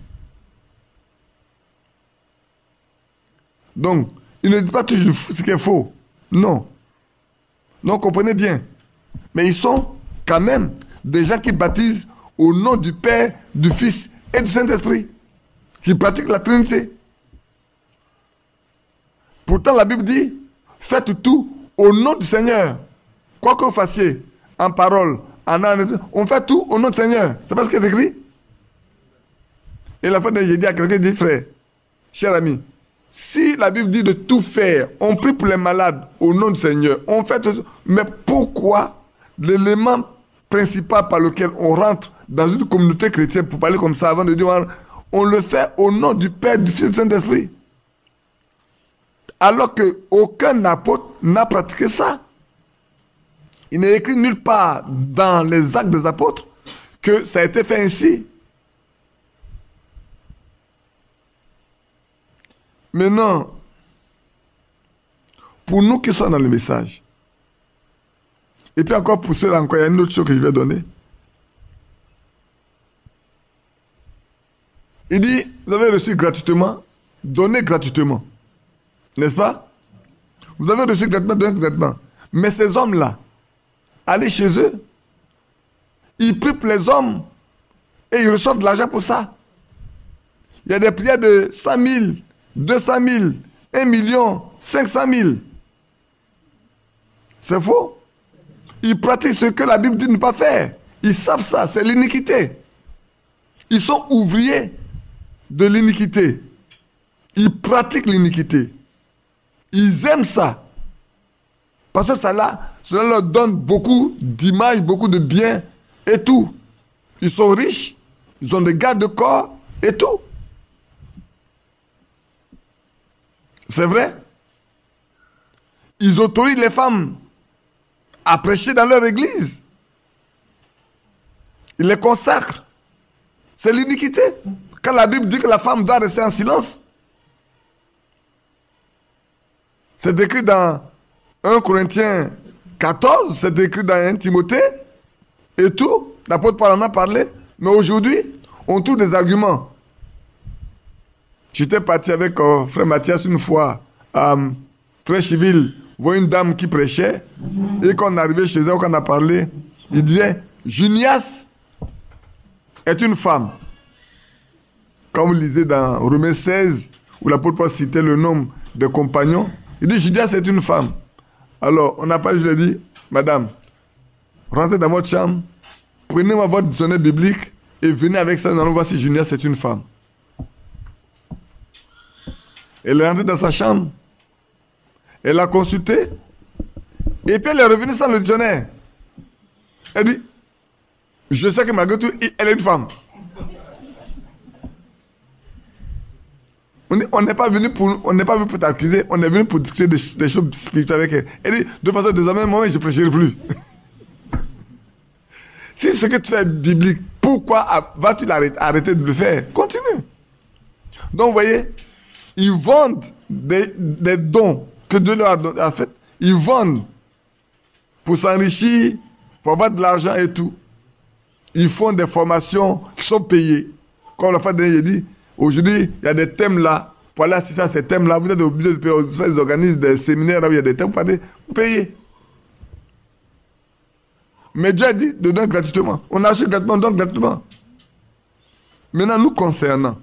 Donc, il ne dit pas toujours ce qui est faux. Non. Non, comprenez bien. Mais ils sont quand même des gens qui baptisent au nom du Père, du Fils et du Saint-Esprit. Qui pratiquent la Trinité. Pourtant, la Bible dit, faites tout au nom du Seigneur. Quoi que vous fassiez, en parole, en âme, on fait tout au nom du Seigneur. C'est pas ce qui est écrit. Et la fois j'ai dit à quelqu'un, dit, frère, cher ami, si la Bible dit de tout faire, on prie pour les malades au nom du Seigneur, on fait tout, mais pourquoi l'élément principal par lequel on rentre dans une communauté chrétienne, pour parler comme ça avant de dire, on le fait au nom du Père, du Fils et du Saint-Esprit? Alors qu'aucun apôtre n'a pratiqué ça. Il n'est écrit nulle part dans les actes des apôtres que ça a été fait ainsi. Maintenant, pour nous qui sommes dans le message, et puis encore pour ceux-là, encore, il y a une autre chose que je vais donner. Il dit, vous avez reçu gratuitement, donnez gratuitement. N'est-ce pas? Vous avez reçu gratuitement, donnez gratuitement. Mais ces hommes-là, allez chez eux, ils prient pour les hommes et ils reçoivent de l'argent pour ça. Il y a des prières de 100 000, 200 000, 1 million, 500 000. C'est faux. Ils pratiquent ce que la Bible dit de ne pas faire. Ils savent ça, c'est l'iniquité. Ils sont ouvriers de l'iniquité. Ils pratiquent l'iniquité. Ils aiment ça. Parce que cela leur donne beaucoup d'images, beaucoup de biens et tout. Ils sont riches, ils ont des gardes de corps et tout. C'est vrai. Ils autorisent les femmes à prêcher dans leur église. Ils les consacrent. C'est l'iniquité. Quand la Bible dit que la femme doit rester en silence, c'est écrit dans 1 Corinthiens 14, c'est écrit dans 1 Timothée, et tout. L'apôtre Paul en a parlé. Mais aujourd'hui, on trouve des arguments. J'étais parti avec frère Mathias une fois à Trécheville, voir une dame qui prêchait, et quand on est arrivé chez elle, quand on a parlé, il disait, Junias est une femme. Quand vous lisez dans Romains 16, où l'apôtre Paul citait le nom des compagnons, il dit, Junias est une femme. Alors, on n'a pas, je lui ai dit, madame, rentrez dans votre chambre, prenez-moi votre dictionnaire biblique et venez avec ça, nous allons voir si Junias est une femme. Elle est rentrée dans sa chambre, elle a consulté, et puis elle est revenue sans le dictionnaire. Elle dit, je sais que malgré tout, elle est une femme. On n'est pas venu pour t'accuser, on est venu pour discuter des choses spirituelles avec elle. Elle dit, de façon désormais, moi, je ne prêcherai plus. Si ce que tu fais est biblique, pourquoi vas-tu arrêter de le faire? Continue. Donc, vous voyez, ils vendent des dons que Dieu leur a fait. Ils vendent pour s'enrichir, pour avoir de l'argent et tout. Ils font des formations qui sont payées. Comme la fois dernière, j'ai dit, aujourd'hui, il y a des thèmes là. Pour aller assister à ces thèmes-là, vous êtes obligé de payer. Ils organisent des séminaires là où il y a des thèmes. Vous payez. Mais Dieu a dit de donner gratuitement. On a reçu gratuitement, on donne gratuitement. Maintenant, nous concernant.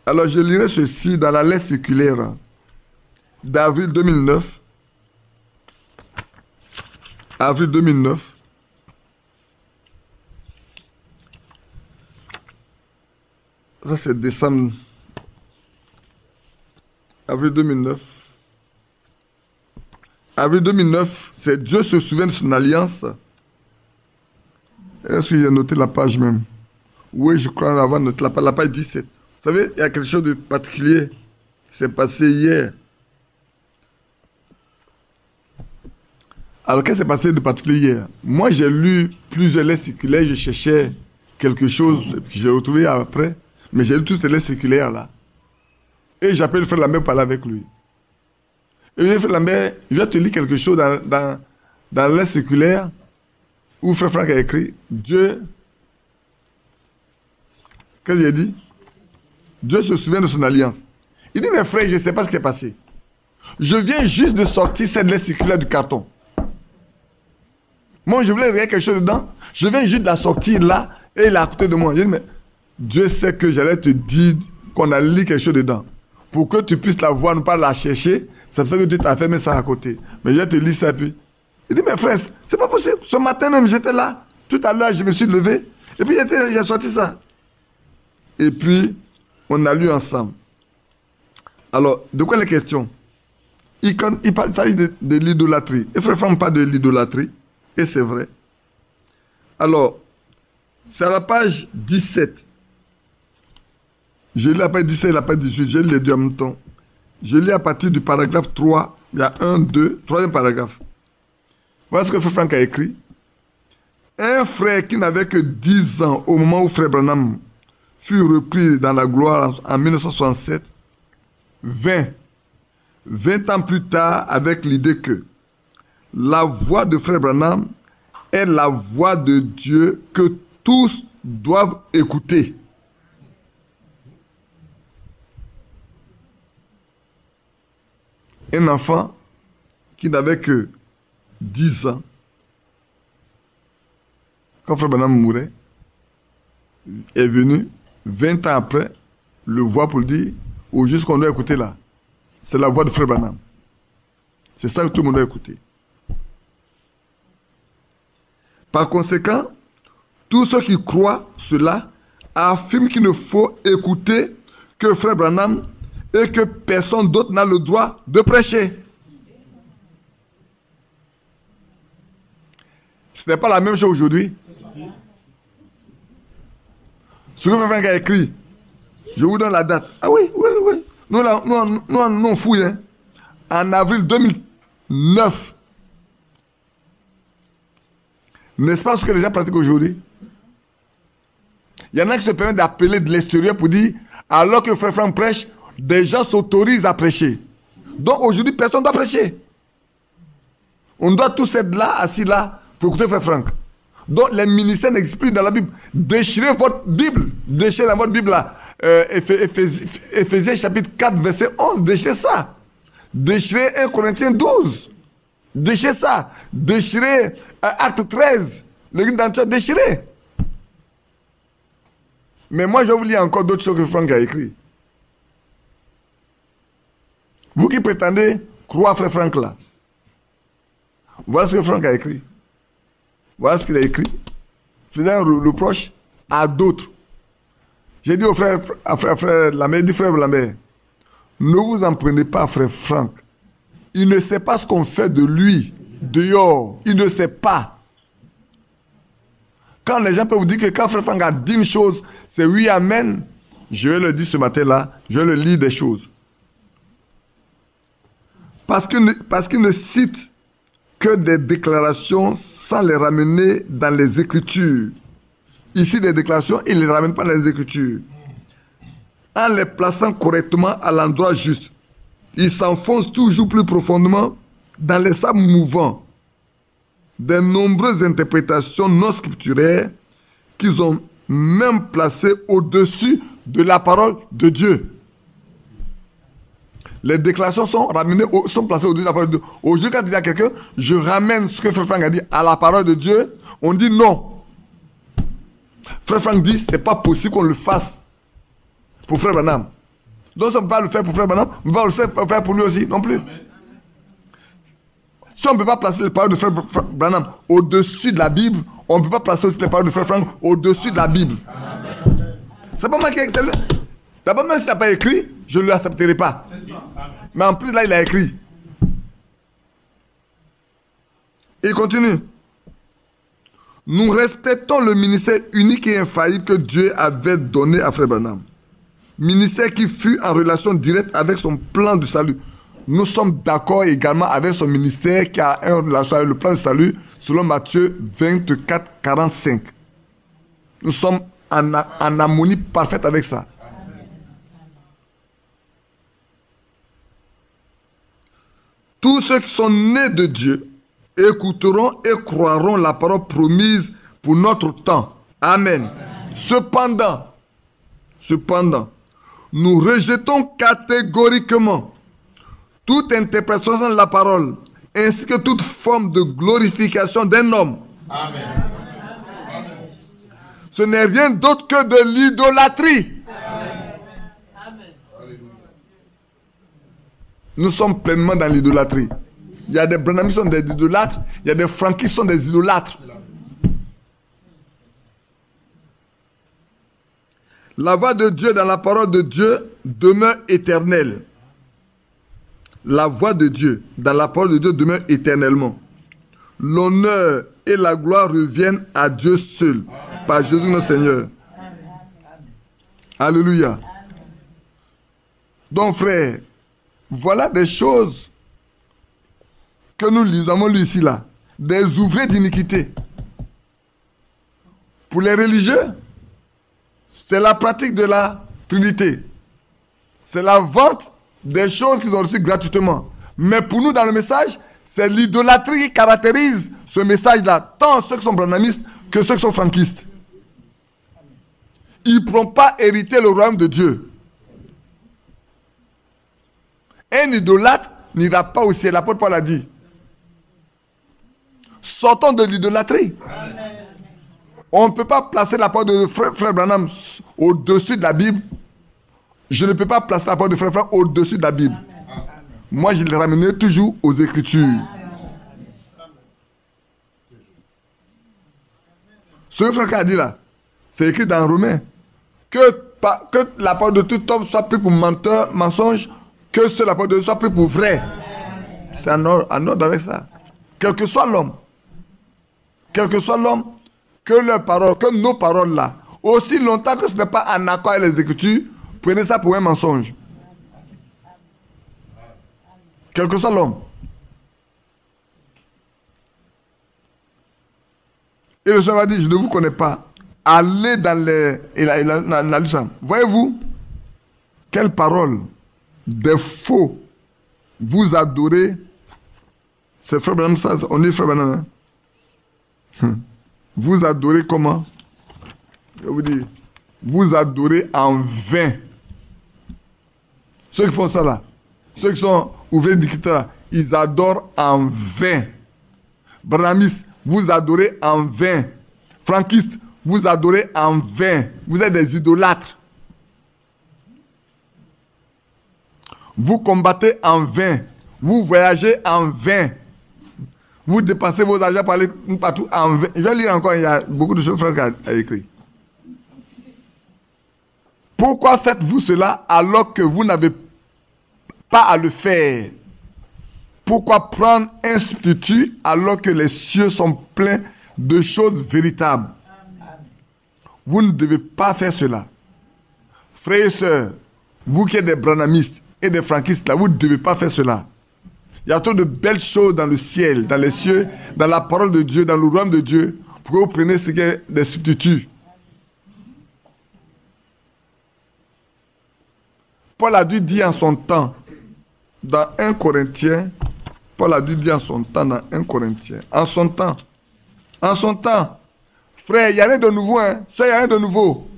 Alors, je lirai ceci dans la lettre circulaire d'avril 2009. Avril 2009. Ça, c'est décembre. Avril 2009. Avril 2009, c'est Dieu se souvient de son alliance. Est-ce que j'ai noté la page même? Oui, je crois avoir noté la page 17. Vous savez, il y a quelque chose de particulier qui s'est passé hier. Alors, qu'est-ce qui s'est passé de particulier hier? Moi, j'ai lu plusieurs lettres circulaires, je cherchais quelque chose, et puis j'ai retrouvé après, mais j'ai lu toutes ces lettres circulaires là. Et j'appelle le frère Lambert pour parler avec lui. Et je dis, frère Lambert, je vais te lire quelque chose dans la lettre circulaire où frère Franck a écrit, Dieu, qu'est-ce que j'ai dit? Dieu se souvient de son alliance. Il dit, mes frères, je ne sais pas ce qui est passé. Je viens juste de sortir cette lettre circulaire du carton. Moi, je voulais regarder quelque chose dedans. Je viens juste de la sortir là, et il est à côté de moi. Je dis, mais Dieu sait que j'allais te dire qu'on a lu quelque chose dedans. Pour que tu puisses la voir, ne pas la chercher. C'est pour ça que Dieu t'a fait mettre ça à côté. Mais je te lis ça, puis. Il dit, mes frères, c'est pas possible. Ce matin même, j'étais là. Tout à l'heure, je me suis levé. Et puis, j'ai sorti ça. Et puis, on a lu ensemble. Alors, de quoi les questions? Il s'agit de l'idolâtrie. Et frère Franck parle de l'idolâtrie. Et c'est vrai. Alors, c'est à la page 17. Je lis la page 17 et la page 18. Je lis les deux en même temps. Je lis à partir du paragraphe 3. Il y a 1, 2, troisième paragraphe. Voilà ce que frère Franck a écrit. Un frère qui n'avait que 10 ans au moment où frère Branham fut repris dans la gloire en 1967, 20 ans plus tard, avec l'idée que la voix de frère Branham est la voix de Dieu que tous doivent écouter. Un enfant qui n'avait que 10 ans, quand frère Branham mourait, est venu 20 ans après, le voir pour le dire, au juste qu'on doit écouter là. C'est la voix de frère Branham. C'est ça que tout le monde doit écouter. Par conséquent, tous ceux qui croient cela affirment qu'il ne faut écouter que frère Branham et que personne d'autre n'a le droit de prêcher. Ce n'est pas la même chose aujourd'hui. Ce que frère Franck a écrit, je vous donne la date. Ah oui. Nous on fouille. Hein. En avril 2009. N'est-ce pas ce que les gens pratiquent aujourd'hui? Il y en a qui se permettent d'appeler de l'extérieur pour dire, alors que frère Franck prêche, des gens s'autorisent à prêcher. Donc aujourd'hui, personne ne doit prêcher. On doit tous être là, assis là, pour écouter frère Franck. Donc les ministères n'existent plus dans la Bible. Déchirez votre Bible. Déchirez dans votre Bible là. Éphésiens chapitre 4, verset 11. Déchirez ça. Déchirez 1 Corinthiens 12. Déchirez ça. Déchirez Acte 13. L'église d'Antioche, déchirez. Mais moi, je vais vous lire encore d'autres choses que Franck a écrit. Vous qui prétendez croire frère Franck là. Voilà ce que Franck a écrit. Voilà ce qu'il a écrit. Faisant un reproche à d'autres. J'ai dit au frère Lambert, dit frère Lambert, ne vous en prenez pas à frère Franck. Il ne sait pas ce qu'on fait de lui dehors. Il ne sait pas. Quand les gens peuvent vous dire que quand frère Franck a dit une chose, c'est oui, amen. Je vais le dire ce matin-là, je vais le lire des choses. Parce qu'il ne cite que des déclarations sans les ramener dans les Écritures. Ici, des déclarations, il ne les ramène pas dans les Écritures. En les plaçant correctement à l'endroit juste, il s'enfonce toujours plus profondément dans les sables mouvants des nombreuses interprétations non scripturaires qu'ils ont même placées au-dessus de la parole de Dieu. Les déclarations sont placées au-dessus de la parole de Dieu. Aujourd'hui, quand il y a quelqu'un, je ramène ce que frère Franck a dit à la parole de Dieu, on dit non. Frère Frank dit, c'est pas possible qu'on le fasse pour Frère Branham. Donc si on ne peut pas le faire pour Frère Branham, on ne peut pas le faire pour lui aussi non plus. Si on ne peut pas placer les paroles de Frère Branham au-dessus de la Bible, on ne peut pas placer aussi les paroles de Frère Frank au-dessus de la Bible. C'est pas moi qui ai écrit. D'abord, même s'il n'a pas écrit, je ne l'accepterai pas. Mais en plus, là, il a écrit. Il continue. Nous respectons le ministère unique et infaillible que Dieu avait donné à Frère Branham. Ministère qui fut en relation directe avec son plan de salut. Nous sommes d'accord également avec son ministère qui a une relation avec le plan de salut selon Matthieu 24, 45. Nous sommes en harmonie parfaite avec ça. Tous ceux qui sont nés de Dieu écouteront et croiront la parole promise pour notre temps. Amen. Cependant, nous rejetons catégoriquement toute interprétation de la parole, ainsi que toute forme de glorification d'un homme. Amen. Ce n'est rien d'autre que de l'idolâtrie. Nous sommes pleinement dans l'idolâtrie. Il y a des Branham qui sont des idolâtres, il y a des Frank qui sont des idolâtres. La voix de Dieu dans la parole de Dieu demeure éternelle. La voix de Dieu dans la parole de Dieu demeure éternellement. L'honneur et la gloire reviennent à Dieu seul, par Jésus notre Seigneur. Alléluia. Donc frère, voilà des choses que nous avons lues ici là. Des ouvriers d'iniquité. Pour les religieux, c'est la pratique de la Trinité. C'est la vente des choses qu'ils ont reçues gratuitement. Mais pour nous, dans le message, c'est l'idolâtrie qui caractérise ce message-là. Tant ceux qui sont branhamistes que ceux qui sont frankistes. Ils ne pourront pas hériter le royaume de Dieu. Un idolâtre n'ira pas au ciel. L'apôtre Paul a dit. Sortons de l'idolâtrie. On ne peut pas placer la parole de frère Branham au-dessus de la Bible. Je ne peux pas placer la parole de frère Frank au-dessus de la Bible. Moi, je les ramenerai toujours aux Écritures. Ce que frère a dit là, c'est écrit dans Romains. Que la parole de tout homme soit prise pour menteur, mensonge, que la parole de Dieu soit prise pour vrai. C'est en ordre avec ça. Quel que soit l'homme, que nos paroles là, aussi longtemps que ce n'est pas en accord avec les Écritures, prenez ça pour un mensonge. Quel que soit l'homme. Et le Seigneur va dire, je ne vous connais pas. Allez dans les... Il a lu ça. Voyez-vous, quelle parole des faux vous adorez. C'est Frère Branham, ça, on dit Frère Branham. Vous adorez comment? Je vous dis, vous adorez en vain. Ceux qui font ça là, ceux qui sont ouverts d'iniquité là, ils adorent en vain. Branhamis, vous adorez en vain. Frankistes, vous adorez en vain. Vous êtes des idolâtres. Vous combattez en vain. Vous voyagez en vain. Vous dépensez vos argent pour aller partout en vain. Je vais lire encore, il y a beaucoup de choses frère qui a écrit. Pourquoi faites-vous cela alors que vous n'avez pas à le faire? Pourquoi prendre un substitut alors que les cieux sont pleins de choses véritables? Vous ne devez pas faire cela. Frères et sœurs, vous qui êtes des branhamistes et des frankistes, là, vous ne devez pas faire cela. Il y a trop de belles choses dans le ciel, dans les cieux, dans la parole de Dieu, dans le royaume de Dieu, pour que vous preniez ce qui est des substituts. Paul a dû dire en son temps, dans 1 Corinthiens, Paul a dû dire en son temps, dans 1 Corinthiens, en son temps, frère, il n'y a rien de nouveau, hein, ça, il n'y a rien de nouveau.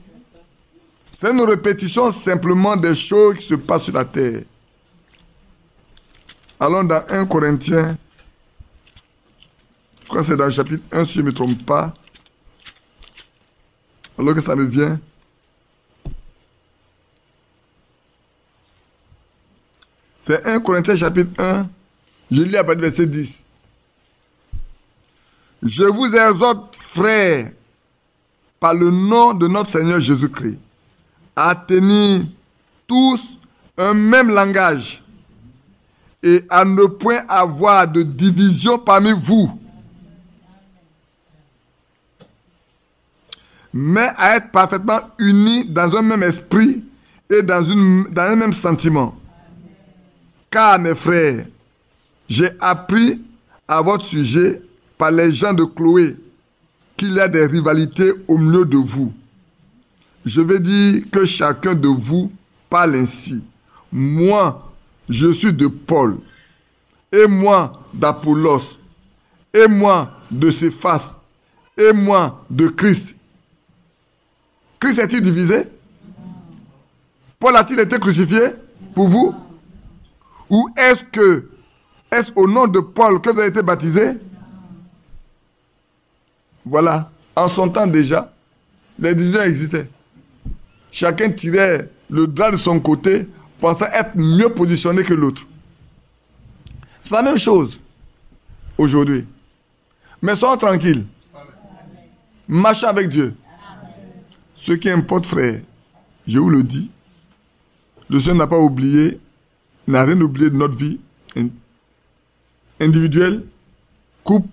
C'est une répétition simplement des choses qui se passent sur la terre. Allons dans 1 Corinthiens, je crois que c'est dans le chapitre 1, si je ne me trompe pas. alors que ça me vient. C'est 1 Corinthiens chapitre 1. Je lis à partir du verset 10. Je vous exhorte, frères, par le nom de notre Seigneur Jésus-Christ, à tenir tous un même langage et à ne point avoir de division parmi vous, mais à être parfaitement unis dans un même esprit et dans un même sentiment. Car, mes frères, j'ai appris à votre sujet par les gens de Chloé qu'il y a des rivalités au milieu de vous. Je vais dire que chacun de vous parle ainsi. Moi, je suis de Paul, et moi d'Apollos, et moi de Céphas, et moi de Christ. Christ est-il divisé? Paul a-t-il été crucifié pour vous? Ou est-ce au nom de Paul que vous avez été baptisé? Voilà. En son temps déjà, les divisions existaient. Chacun tirait le drap de son côté, pensant être mieux positionné que l'autre. C'est la même chose aujourd'hui. Mais soyons tranquilles. Marchons avec Dieu. Ce qui importe, frère, je vous le dis, le Seigneur n'a pas oublié, n'a rien oublié de notre vie individuelle, couple,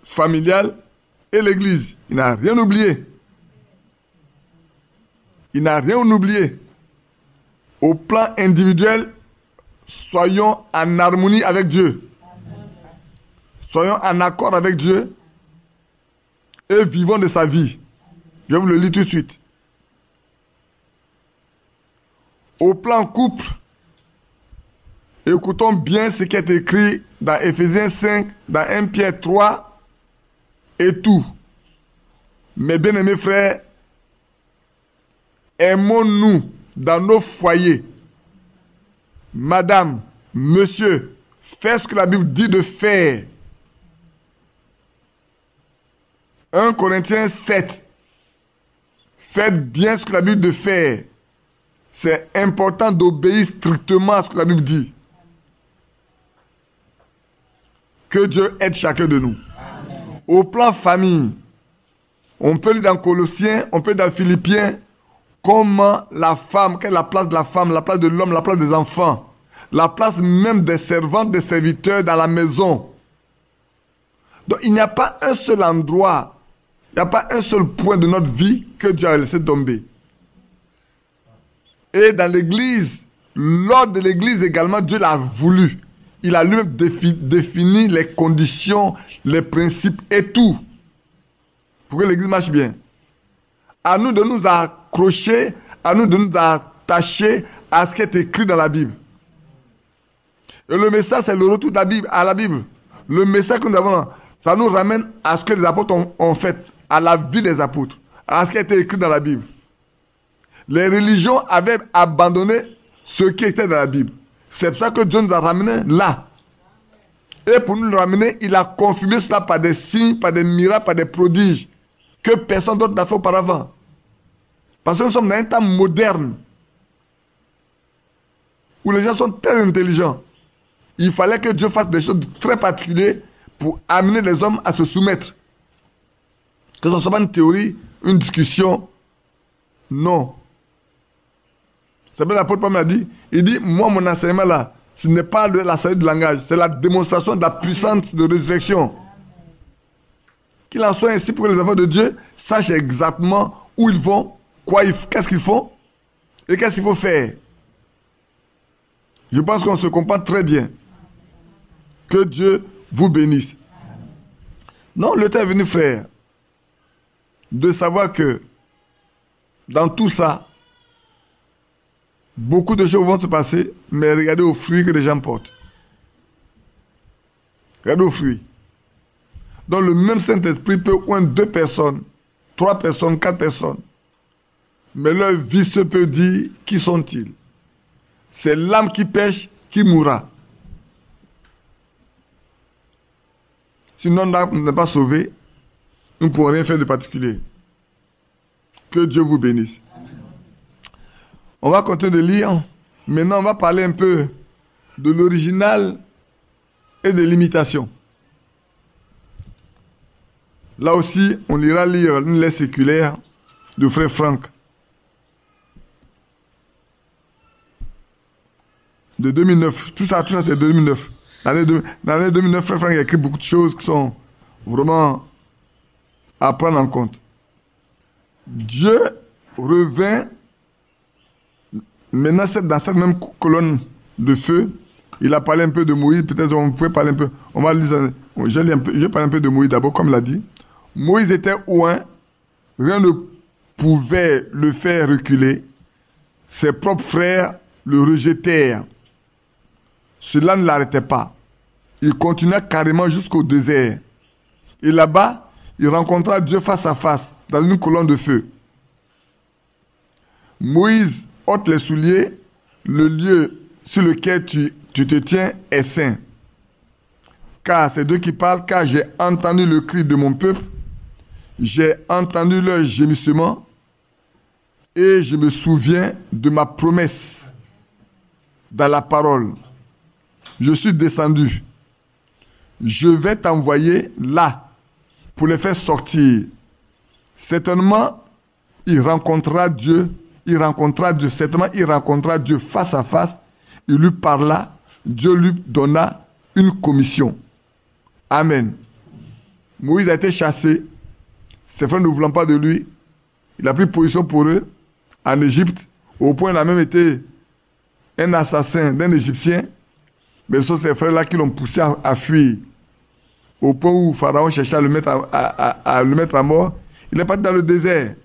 familiale et l'Église. Il n'a rien oublié. Il n'a rien oublié. Au plan individuel, soyons en harmonie avec Dieu. Soyons en accord avec Dieu et vivons de sa vie. Je vous le lis tout de suite. Au plan couple, écoutons bien ce qui est écrit dans Éphésiens 5, dans 1 Pierre 3 et tout. Mes bien-aimés frères, aimons-nous dans nos foyers. Madame, monsieur, faites ce que la Bible dit de faire. 1 Corinthiens 7. Faites bien ce que la Bible dit de faire. C'est important d'obéir strictement à ce que la Bible dit. Que Dieu aide chacun de nous. Amen. Au plan famille, on peut lire dans Colossiens, on peut lire dans Philippiens, comment la femme, quelle est la place de la femme, la place de l'homme, la place des enfants, la place même des servantes, des serviteurs dans la maison. Donc il n'y a pas un seul endroit, il n'y a pas un seul point de notre vie que Dieu a laissé tomber. Et dans l'église, l'ordre de l'église également, Dieu l'a voulu. Il a lui-même défini les conditions, les principes et tout. Pour que l'église marche bien. À nous de nous accrocher, à nous de nous attacher à ce qui est écrit dans la Bible. Et le message, c'est le retour de la Bible, à la Bible. Le message que nous avons, ça nous ramène à ce que les apôtres ont fait, à la vie des apôtres, à ce qui a été écrit dans la Bible. Les religions avaient abandonné ce qui était dans la Bible. C'est pour ça que Dieu nous a ramenés là. Et pour nous le ramener, il a confirmé cela par des signes, par des miracles, par des prodiges que personne d'autre n'a fait auparavant. Parce que nous sommes dans un temps moderne où les gens sont très intelligents. Il fallait que Dieu fasse des choses très particulières pour amener les hommes à se soumettre. Que ce ne soit pas une théorie, une discussion. Non. C'est bien l'apôtre Paul m'a dit, il dit, moi mon enseignement là, ce n'est pas la salut du langage, c'est la démonstration de la puissance de résurrection. Qu'il en soit ainsi pour que les enfants de Dieu sachent exactement où ils vont, qu'est-ce qu'ils font et qu'est-ce qu'il faut faire. Je pense qu'on se comprend très bien. Que Dieu vous bénisse. Non, le temps est venu, frère, de savoir que dans tout ça, beaucoup de choses vont se passer, mais regardez aux fruits que les gens portent. Regardez aux fruits. Donc le même Saint-Esprit peut oindre 2 personnes, 3 personnes, 4 personnes. Mais leur vie se peut dire, qui sont-ils? C'est l'âme qui pêche qui mourra. Si notre âme n'est pas sauvée, nous ne pourrons rien faire de particulier. Que Dieu vous bénisse. On va continuer de lire. Maintenant, on va parler un peu de l'original et de l'imitation. Là aussi, on ira lire une lettre séculaire de frère Franck. De 2009. Tout ça c'est 2009. Dans l'année 2009, frère Franck a écrit beaucoup de choses qui sont vraiment à prendre en compte. Dieu revint, maintenant dans cette même colonne de feu, il a parlé un peu de Moïse, peut-être on pouvait parler un peu, on va lire, je vais parler un peu de Moïse d'abord, comme il l'a dit. Moïse était oint, rien ne pouvait le faire reculer, ses propres frères le rejetèrent. Cela ne l'arrêtait pas. Il continua carrément jusqu'au désert. Et là-bas, il rencontra Dieu face à face, dans une colonne de feu. Moïse ôte les souliers, le lieu sur lequel tu te tiens est saint. Car c'est Dieu qui parle, car j'ai entendu le cri de mon peuple, j'ai entendu leur gémissement, et je me souviens de ma promesse dans la parole. Je suis descendu. Je vais t'envoyer là pour les faire sortir. Certainement, il rencontrera Dieu. Certainement, il rencontrera Dieu face à face. Il lui parla. Dieu lui donna une commission. Amen. Moïse a été chassé. Ses frères ne voulant pas de lui. Il a pris position pour eux en Égypte. Au point, il a même été un assassin d'un Égyptien. Mais ce sont ces frères-là qui l'ont poussé à fuir. Au point où Pharaon cherchait à le mettre à mort. Il est parti dans le désert.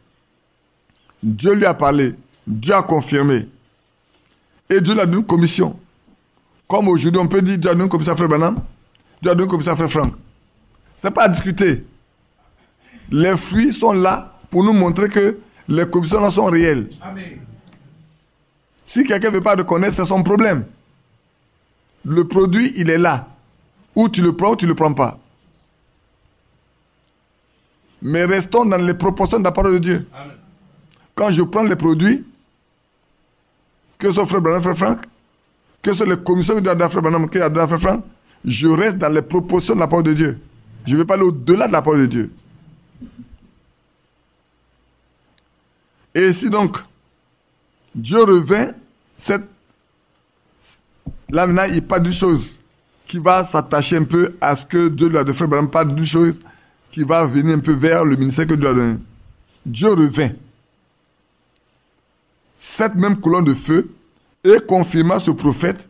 Dieu lui a parlé. Dieu a confirmé. Et Dieu lui a donné une commission. Comme aujourd'hui, on peut dire Dieu a donné une commission à frère Branham. Dieu a donné une commission à frère Franck. Ce n'est pas à discuter. Les fruits sont là pour nous montrer que les commissions là sont réelles. Amen. Si quelqu'un ne veut pas reconnaître, c'est son problème. Le produit, il est là. Ou tu le prends ou tu ne le prends pas. Mais restons dans les proportions de la parole de Dieu. Amen. Quand je prends les produits, que ce soit frère Branham, frère Franck, que ce soit les commissions que donné à frère Branham, qu'il a donné à frère Franck, je reste dans les proportions de la parole de Dieu. Je ne vais pas aller au-delà de la parole de Dieu. Et ici donc, Dieu revint, là maintenant, il parle d'une chose qui va s'attacher un peu à ce que Dieu lui a donné. Frère Branham parle d'une chose qui va venir un peu vers le ministère que Dieu a donné. Dieu revint. Cette même colonne de feu et confirma ce prophète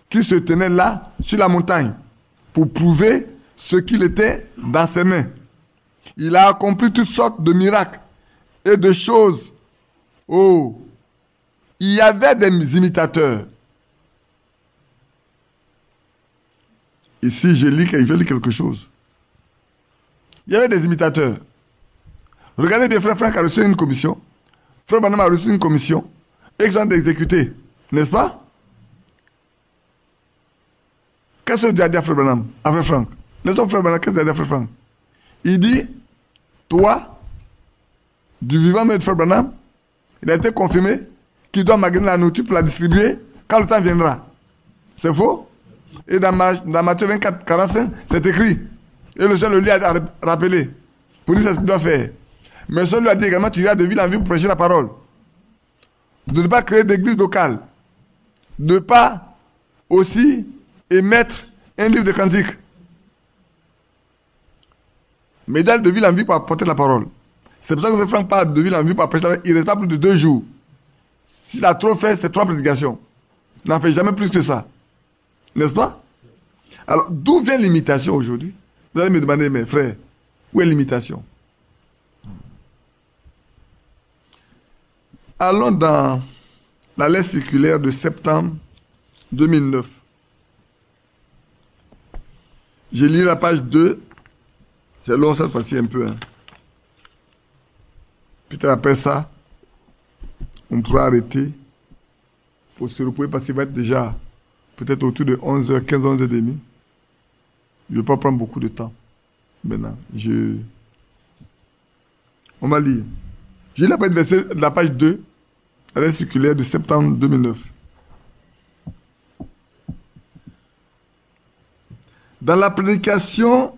qui se tenait là sur la montagne pour prouver ce qu'il était dans ses mains. Il a accompli toutes sortes de miracles et de choses. Oh, il y avait des imitateurs. Ici, je lis quelque chose. Il y avait des imitateurs. Regardez bien, frère Franck a reçu une commission. Frère Branham a reçu une commission. Et ils ont d'exécuter. N'est-ce pas? Qu'est-ce que Dieu a dit à frère Branham, à frère Franck? Laissons frère Branham, qu'est-ce que Dieu a dit à frère Franck? Il dit, toi, du vivant de frère Branham, il a été confirmé qu'il doit magasiner la nourriture pour la distribuer quand le temps viendra. C'est faux? Et dans Matthieu 24, 45, c'est écrit. Et le Seigneur lui a rappelé. Pour dire ce qu'il doit faire. Mais le Seigneur lui a dit également, tu iras de ville en ville pour prêcher la parole. De ne pas créer d'église locale. De ne pas aussi émettre un livre de cantiques. Mais d'aller de ville en ville pour apporter la parole. C'est pour ça que Franck parle de ville en ville pour prêcher la parole. Il ne reste pas plus de 2 jours. S'il a trop fait, c'est 3 prédications. Il n'en fait jamais plus que ça. N'est-ce pas? Alors, d'où vient l'imitation aujourd'hui? Vous allez me demander, mes frères, où est l'imitation? Allons dans la lettre circulaire de septembre 2009. J'ai lu la page 2. C'est long cette fois-ci un peu. Hein. Peut-être après ça, on pourra arrêter pour se reposer parce qu'il va être déjà peut-être autour de 11h, 15h, 11h30. Je ne vais pas prendre beaucoup de temps. Maintenant, on va lire. Je lis après le verset de la page 2, la lettre circulaire de septembre 2009. Dans la prédication,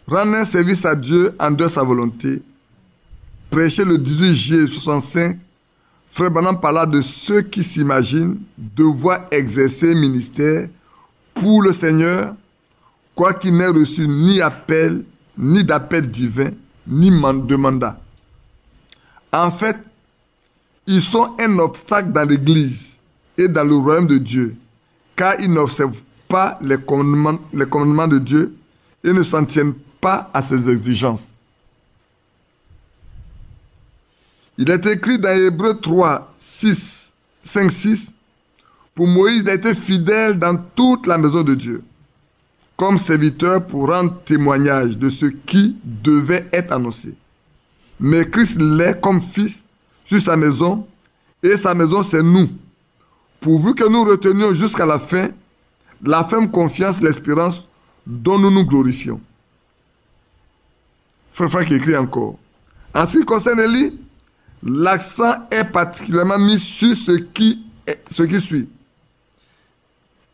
rendre un service à Dieu en dehors de sa volonté, prêché le 18 juillet 65, Frère Branham parla de ceux qui s'imaginent devoir exercer un ministère pour le Seigneur, quoiqu'il n'ait reçu ni appel, ni d'appel divin, ni de mandat. En fait, ils sont un obstacle dans l'Église et dans le royaume de Dieu, car ils n'observent pas les commandements de Dieu et ne s'en tiennent pas à ses exigences. Il est écrit dans Hébreux 3, 5, 6, pour Moïse, il a été fidèle dans toute la maison de Dieu, comme serviteur pour rendre témoignage de ce qui devait être annoncé. Mais Christ l'est comme fils sur sa maison, et sa maison c'est nous. Pourvu que nous retenions jusqu'à la ferme confiance, l'espérance dont nous nous glorifions. Frère Franck écrit encore. En ce qui concerne Élie, l'accent est particulièrement mis sur ce qui suit.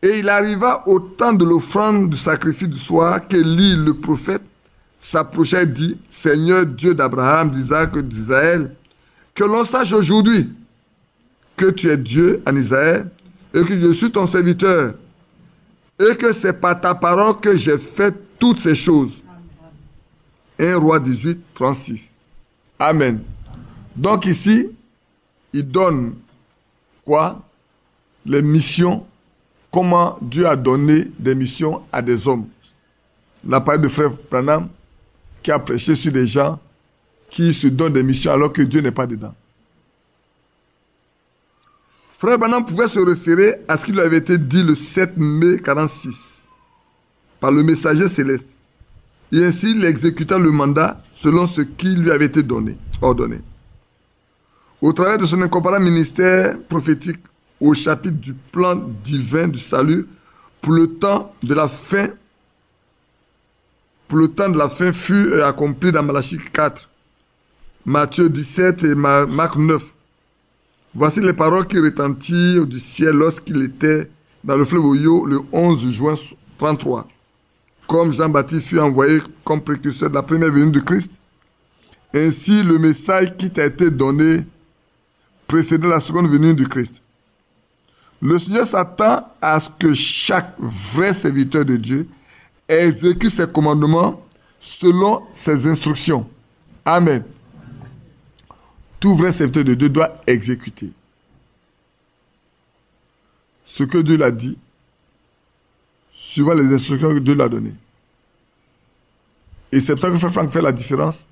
Et il arriva au temps de l'offrande du sacrifice du soir qu'Élie, le prophète, s'approcha et dit, Seigneur Dieu d'Abraham, d'Isaac et d'Israël, que l'on sache aujourd'hui que tu es Dieu en Israël et que je suis ton serviteur et que c'est par ta parole que j'ai fait toutes ces choses. 1 Roi 18, 36. Amen. Donc ici, il donne quoi? Les missions, comment Dieu a donné des missions à des hommes. La parole de Frère Branham qui a prêché sur des gens qui se donnent des missions alors que Dieu n'est pas dedans. Frère Branham pouvait se référer à ce qui lui avait été dit le 7 mai 1946 par le messager céleste. Et ainsi, il exécuta le mandat selon ce qui lui avait été ordonné. Au travers de son incomparable ministère prophétique au chapitre du plan divin du salut pour le temps de la fin fut accompli dans Malachie 4, Matthieu 17 et Marc 9. Voici les paroles qui retentirent du ciel lorsqu'il était dans le fleuve Oyo le 11 juin 33. Comme Jean-Baptiste fut envoyé comme précurseur de la première venue de Christ, ainsi le message qui t'a été donné précédait la seconde venue du Christ. Le Seigneur s'attend à ce que chaque vrai serviteur de Dieu exécute ses commandements selon ses instructions. Amen. Tout vrai serviteur de Dieu doit exécuter ce que Dieu l'a dit, suivant les instructions que Dieu l'a données. Et c'est pour ça que Frère Franck fait la différence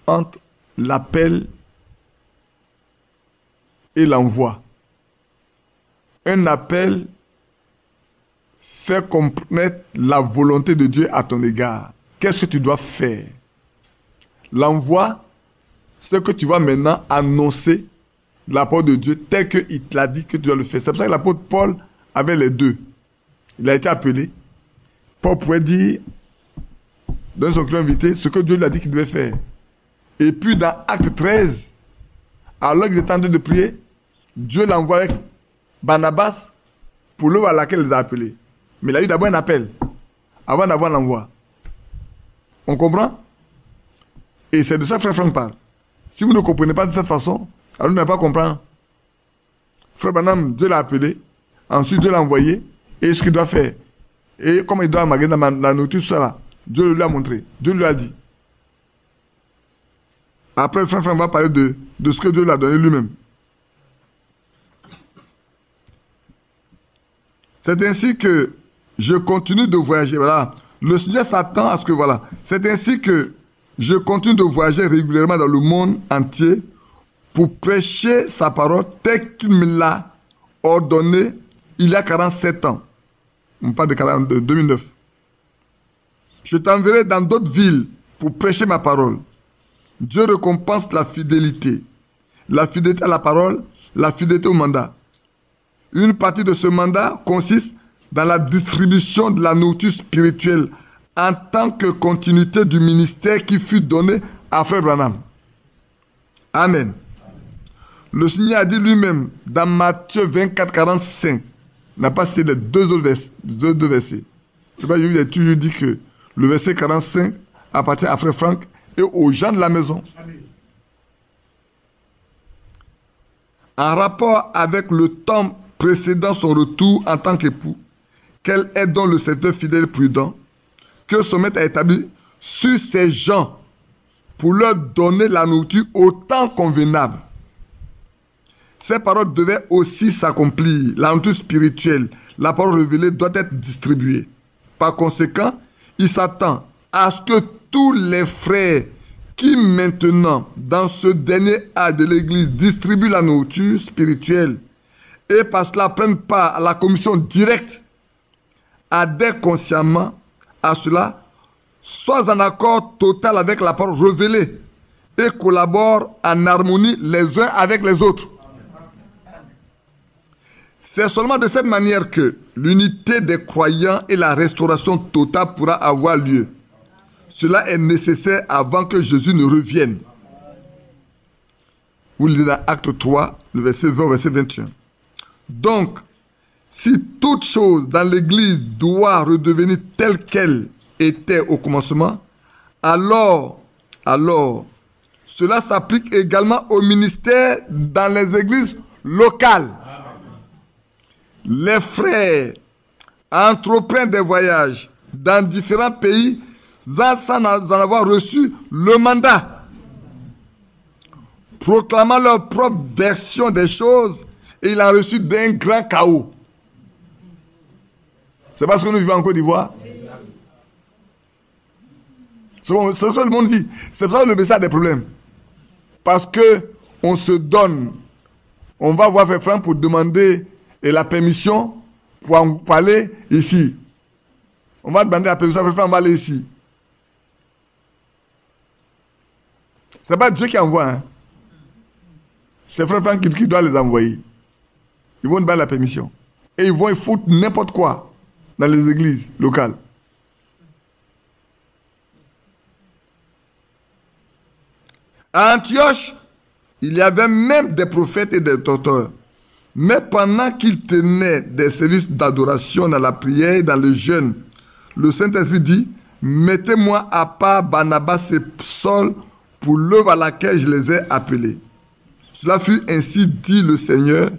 entre l'appel et l'envoi. Un appel fait connaître la volonté de Dieu à ton égard. Qu'est-ce que tu dois faire? L'envoi, c'est que tu vas maintenant annoncer la parole de Dieu tel qu'il te l'a dit que tu dois le faire. C'est pour ça que l'apôtre Paul avait les deux. Il a été appelé. Paul pouvait dire, dans son client invité, ce que Dieu lui a dit qu'il devait faire. Et puis dans Acte 13, alors qu'il était en train de prier, Dieu l'envoie avec Barnabas pour l'œuvre à laquelle il l'a appelé. Mais il a eu d'abord un appel, avant d'avoir l'envoi. On comprend? Et c'est de ça que Frère Franck parle. Si vous ne comprenez pas de cette façon, alors vous n'allez pas comprendre. Frère Branham, Dieu l'a appelé, ensuite Dieu l'a envoyé, et ce qu'il doit faire. Et comment il doit amaguer dans la nourriture, tout ça là, Dieu lui a montré, Dieu lui a dit. Après, Frère Franck va parler de ce que Dieu lui a donné lui-même. C'est ainsi que je continue de voyager. Voilà. Le Seigneur s'attend à ce que, voilà. C'est ainsi que je continue de voyager régulièrement dans le monde entier pour prêcher sa parole telle qu'il me l'a ordonné il y a 47 ans. On parle de 2009. Je t'enverrai dans d'autres villes pour prêcher ma parole. Dieu récompense la fidélité. La fidélité à la parole, la fidélité au mandat. Une partie de ce mandat consiste dans la distribution de la nourriture spirituelle en tant que continuité du ministère qui fut donné à Frère Branham. Amen. Le Seigneur a dit lui-même dans Matthieu 24, 45, n'a pas cité les deux autres versets. C'est pourquoi je vous ai toujours dit que le verset 45 appartient à Frère Franck et aux gens de la maison. Amen. En rapport avec le temps précédant son retour en tant qu'époux, quel est donc le serviteur fidèle et prudent que son maître a établi sur ces gens pour leur donner la nourriture au temps convenable. Ces paroles devaient aussi s'accomplir. La nourriture spirituelle, la parole révélée doit être distribuée. Par conséquent, il s'attend à ce que tous les frères qui maintenant, dans ce dernier âge de l'Église, distribuent la nourriture spirituelle et par cela prennent part à la commission directe, adhèrent consciemment à cela, soient en accord total avec la parole révélée et collaborent en harmonie les uns avec les autres. C'est seulement de cette manière que l'unité des croyants et la restauration totale pourra avoir lieu. Cela est nécessaire avant que Jésus ne revienne. Vous lisez dans Acte 3, le verset 20 au verset 21. Donc, si toute chose dans l'Église doit redevenir telle qu'elle était au commencement, alors, cela s'applique également au ministère dans les églises locales. Les frères entreprennent des voyages dans différents pays sans en avoir reçu le mandat, proclamant leur propre version des choses, et il a reçu d'un grand chaos. C'est parce que nous vivons en Côte d'Ivoire. C'est ça que le monde vit. C'est pour ça que le message a des problèmes. Parce que on se donne. On va voir Frère Franck pour demander la permission pour aller ici. On va demander la permission à Frère Franck, on va aller ici. Ce n'est pas Dieu qui envoie. Hein. C'est Frère Franck qui doit les envoyer. Ils vont demander la permission. Et ils vont foutre n'importe quoi dans les églises locales. À Antioche, il y avait même des prophètes et des docteurs. Mais pendant qu'ils tenaient des services d'adoration dans la prière et dans le jeûne, le Saint-Esprit dit, mettez-moi à part Barnabas et Saul pour l'œuvre à laquelle je les ai appelés. Cela fut ainsi dit le Seigneur,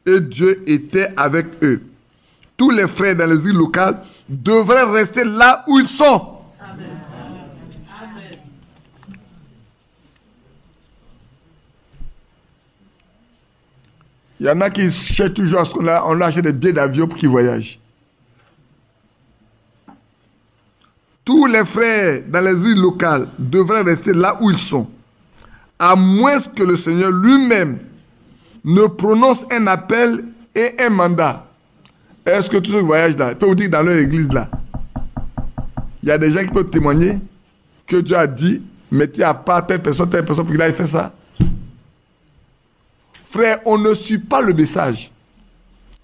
et Dieu était avec eux. Tous les frères dans les îles locales devraient rester là où ils sont. Amen. Amen. Il y en a qui cherchent toujours à ce qu'on leur achète des billets d'avion pour qu'ils voyagent. Tous les frères dans les îles locales devraient rester là où ils sont, à moins que le Seigneur lui-même ne prononce un appel et un mandat. Est-ce que tous ceux qui voyagent là, ils peuvent vous dire que dans leur église là, il y a des gens qui peuvent témoigner que Dieu a dit, mettez à part telle personne pour qu'il aille faire ça. Frère, on ne suit pas le message.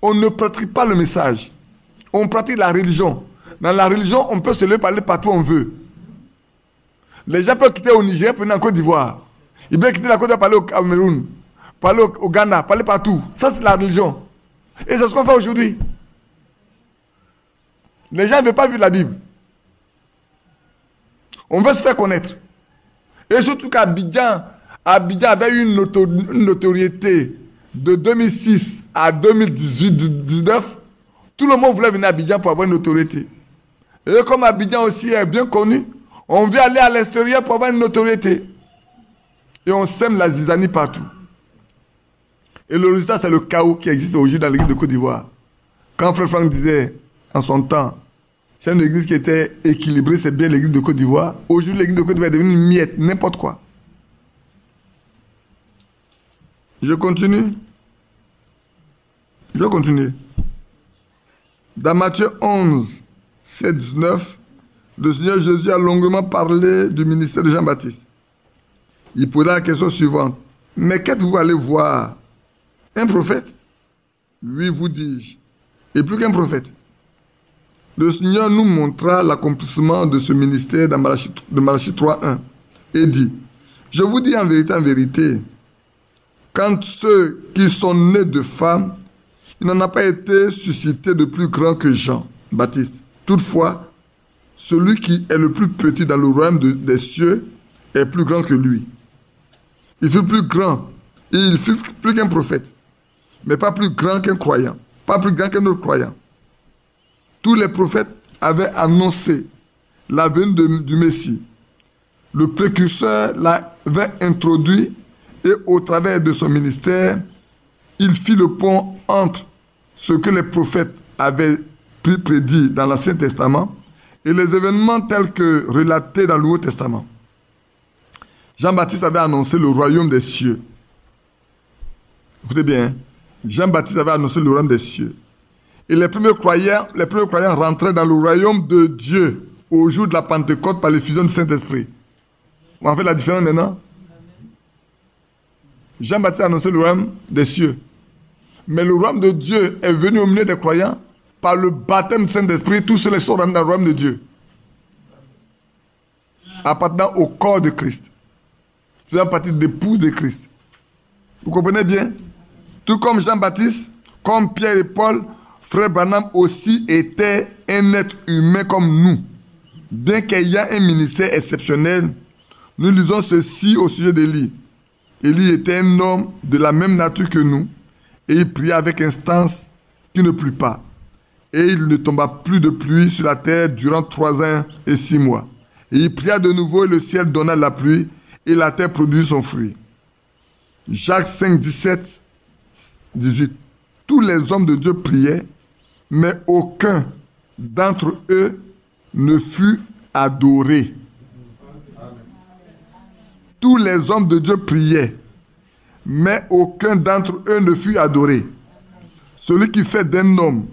On ne pratique pas le message. On pratique la religion. Dans la religion, on peut se lever parler partout où on veut. Les gens peuvent quitter au Niger pour venir en Côte d'Ivoire. Ils peuvent quitter la Côte d'Ivoire, parler au Cameroun, parler au Ghana, parler partout. Ça, c'est la religion. Et c'est ce qu'on fait aujourd'hui. Les gens ne veulent pas vivre la Bible. On veut se faire connaître. Et surtout qu'Abidjan avait eu une notoriété de 2006 à 2018-2019. Tout le monde voulait venir à Abidjan pour avoir une notoriété. Et comme Abidjan aussi est bien connu, on veut aller à l'extérieur pour avoir une notoriété. Et on sème la zizanie partout. Et le résultat, c'est le chaos qui existe aujourd'hui dans l'église de Côte d'Ivoire. Quand Frère Franck disait, en son temps, c'est une église qui était équilibrée, c'est bien l'église de Côte d'Ivoire. Aujourd'hui, l'église de Côte d'Ivoire est devenue une miette, n'importe quoi. Je continue. Je vais continuer. Dans Matthieu 11, 7, 19, le Seigneur Jésus a longuement parlé du ministère de Jean-Baptiste. Il posa la question suivante. Mais qu'êtes-vous allé voir? Un prophète? Oui, vous dis-je. Et plus qu'un prophète. Le Seigneur nous montra l'accomplissement de ce ministère dans Malachie 3.1 et dit, je vous dis en vérité, Quand ceux qui sont nés de femmes, il n'en a pas été suscité de plus grand que Jean-Baptiste. Toutefois, celui qui est le plus petit dans le royaume des cieux est plus grand que lui. Il fut plus grand, et il fut plus qu'un prophète, mais pas plus grand qu'un croyant, pas plus grand qu'un autre croyant. Tous les prophètes avaient annoncé la venue du Messie. Le précurseur l'avait introduit et au travers de son ministère, il fit le pont entre ce que les prophètes avaient prédit dans l'Ancien Testament et les événements tels que relatés dans le Nouveau Testament. Jean-Baptiste avait annoncé le royaume des cieux. Écoutez bien, hein? Jean-Baptiste avait annoncé le royaume des cieux. Et les premiers croyants rentraient dans le royaume de Dieu au jour de la Pentecôte par l'effusion du Saint-Esprit. On fait la différence maintenant. Jean-Baptiste a annoncé le royaume des cieux. Mais le royaume de Dieu est venu au milieu des croyants par le baptême du Saint-Esprit. Tous ceux qui sont rentrés dans le royaume de Dieu, appartenant au corps de Christ, faisant partie de l'épouse de Christ. Vous comprenez bien? Tout comme Jean-Baptiste, comme Pierre et Paul, Frère Branham aussi était un être humain comme nous. Bien qu'ayant un ministère exceptionnel, nous lisons ceci au sujet d'Élie. Élie était un homme de la même nature que nous, et il pria avec instance qu'il ne plût pas. Et il ne tomba plus de pluie sur la terre durant 3 ans et 6 mois. Et il pria de nouveau, et le ciel donna la pluie, et la terre produit son fruit. Jacques 5, 17, 18. Tous les hommes de Dieu priaient, mais aucun d'entre eux ne fut adoré. Tous les hommes de Dieu priaient, mais aucun d'entre eux ne fut adoré. Celui qui fait d'un homme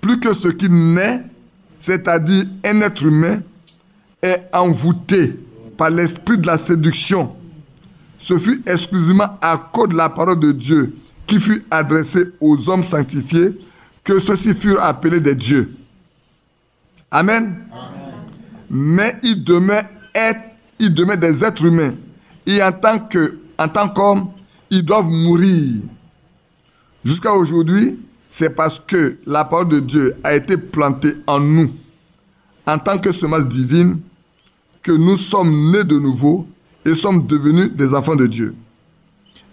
plus que ce qu'il n'est, c'est-à-dire un être humain, est envoûté par l'esprit de la séduction. Ce fut exclusivement à cause de la parole de Dieu qui fut adressée aux hommes sanctifiés que ceux-ci furent appelés des dieux. Amen. Amen. Mais ils demeurent des êtres humains. Et en tant qu'hommes, ils doivent mourir. Jusqu'à aujourd'hui, c'est parce que la parole de Dieu a été plantée en nous, en tant que semence divine, que nous sommes nés de nouveau et sommes devenus des enfants de Dieu.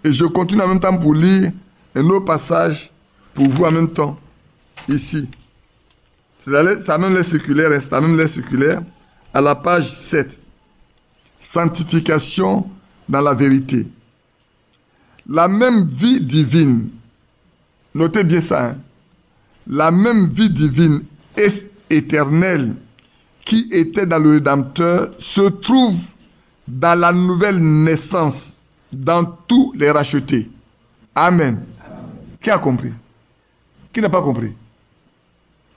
Et je continue en même temps pour lire un autre passage pour vous en même temps, ici. C'est la même lettre circulaire, à la page 7. Sanctification dans la vérité. La même vie divine, notez bien ça, hein? La même vie divine et éternelle qui était dans le Rédempteur se trouve dans la nouvelle naissance, dans tous les rachetés. Amen. Amen. Qui a compris? Qui n'a pas compris?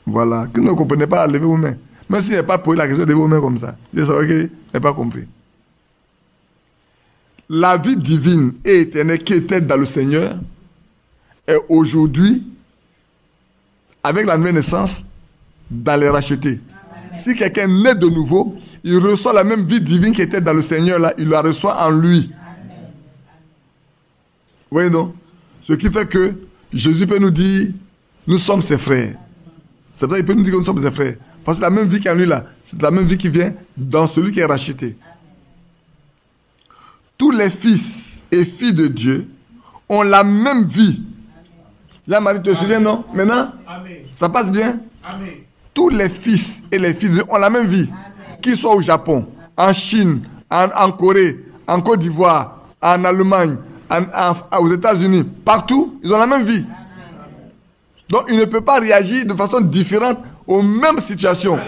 Voilà. Qui ne comprenait pas, levez vos mains. Même s'il n'a pas posé la question, levez vos mains comme ça. Je savais qu'il n'a pas compris. La vie divine et éternelle qui était dans le Seigneur est aujourd'hui, avec la nouvelle naissance, dans les rachetés. Si quelqu'un naît de nouveau, il reçoit la même vie divine qui était dans le Seigneur, là, il la reçoit en lui. Vous voyez donc? Ce qui fait que Jésus peut nous dire, nous sommes ses frères. C'est vrai, il peut nous dire que nous sommes ses frères. Parce que la même vie qu'il y a en lui, là, c'est la même vie qui vient dans celui qui est racheté. Tous les fils et filles de Dieu ont la même vie. Jean-Marie, tu te souviens, non? Maintenant, Amen. Ça passe bien? Amen. Tous les fils et les filles de Dieu ont la même vie. Qu'ils soient au Japon, en Chine, en Corée, en Côte d'Ivoire, en Allemagne, aux États-Unis, partout, ils ont la même vie. Donc, ils ne peuvent pas réagir de façon différente aux mêmes situations.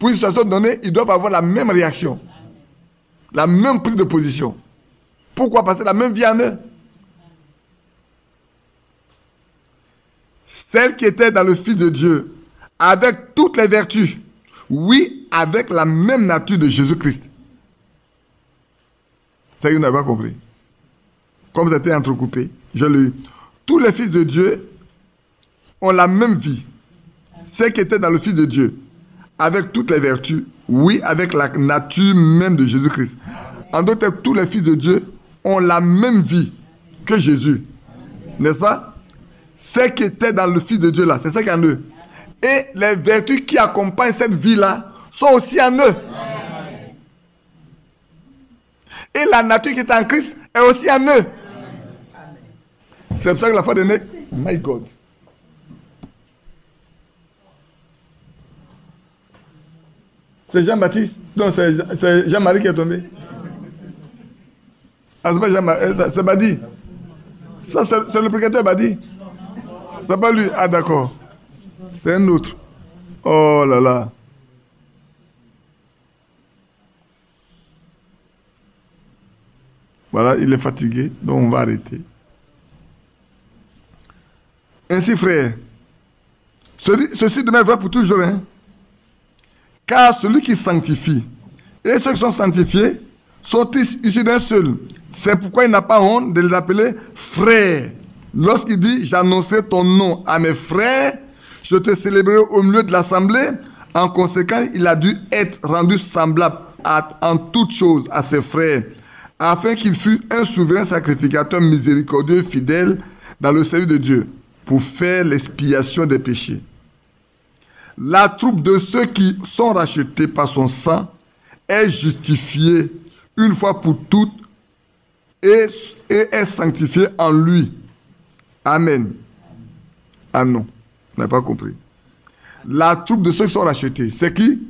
Pour une situation donnée, ils doivent avoir la même réaction. La même prise de position. Pourquoi? Parce que la même vie en eux. Celle qui était dans le Fils de Dieu, avec toutes les vertus, oui, avec la même nature de Jésus-Christ. Ça, vous n'avez pas compris. Comme c'était entrecoupé, je le dis. Tous les fils de Dieu ont la même vie. Celle qui était dans le Fils de Dieu, avec toutes les vertus, oui, avec la nature même de Jésus-Christ. En d'autres termes, tous les fils de Dieu ont la même vie que Jésus. N'est-ce pas? Ceux qui étaient dans le Fils de Dieu là, c'est ça qu'il y a en eux. Et les vertus qui accompagnent cette vie-là sont aussi en eux. Et la nature qui est en Christ est aussi en eux. C'est pour ça que la foi de né, my God. C'est Jean-Baptiste. Non, c'est Jean-Marie qui est tombé. Ah, c'est pas Jean-Marie, c'est Badi. Ça, c'est le prédicateur Badi. C'est pas lui. Ah, d'accord. C'est un autre. Oh là là. Voilà, il est fatigué, donc on va arrêter. Ainsi, frère, ceci demeure vrai pour toujours. Hein? Car celui qui sanctifie et ceux qui sont sanctifiés sont issus d'un seul. C'est pourquoi il n'a pas honte de les appeler frères. Lorsqu'il dit « J'annoncerai ton nom à mes frères, je te célébrerai au milieu de l'assemblée », en conséquence, il a dû être rendu semblable en toutes choses à ses frères, afin qu'il fût un souverain sacrificateur miséricordieux, fidèle dans le service de Dieu, pour faire l'expiation des péchés. La troupe de ceux qui sont rachetés par son sang est justifiée une fois pour toutes et est sanctifiée en lui. Amen. Ah non, on n'a pas compris. La troupe de ceux qui sont rachetés, c'est qui?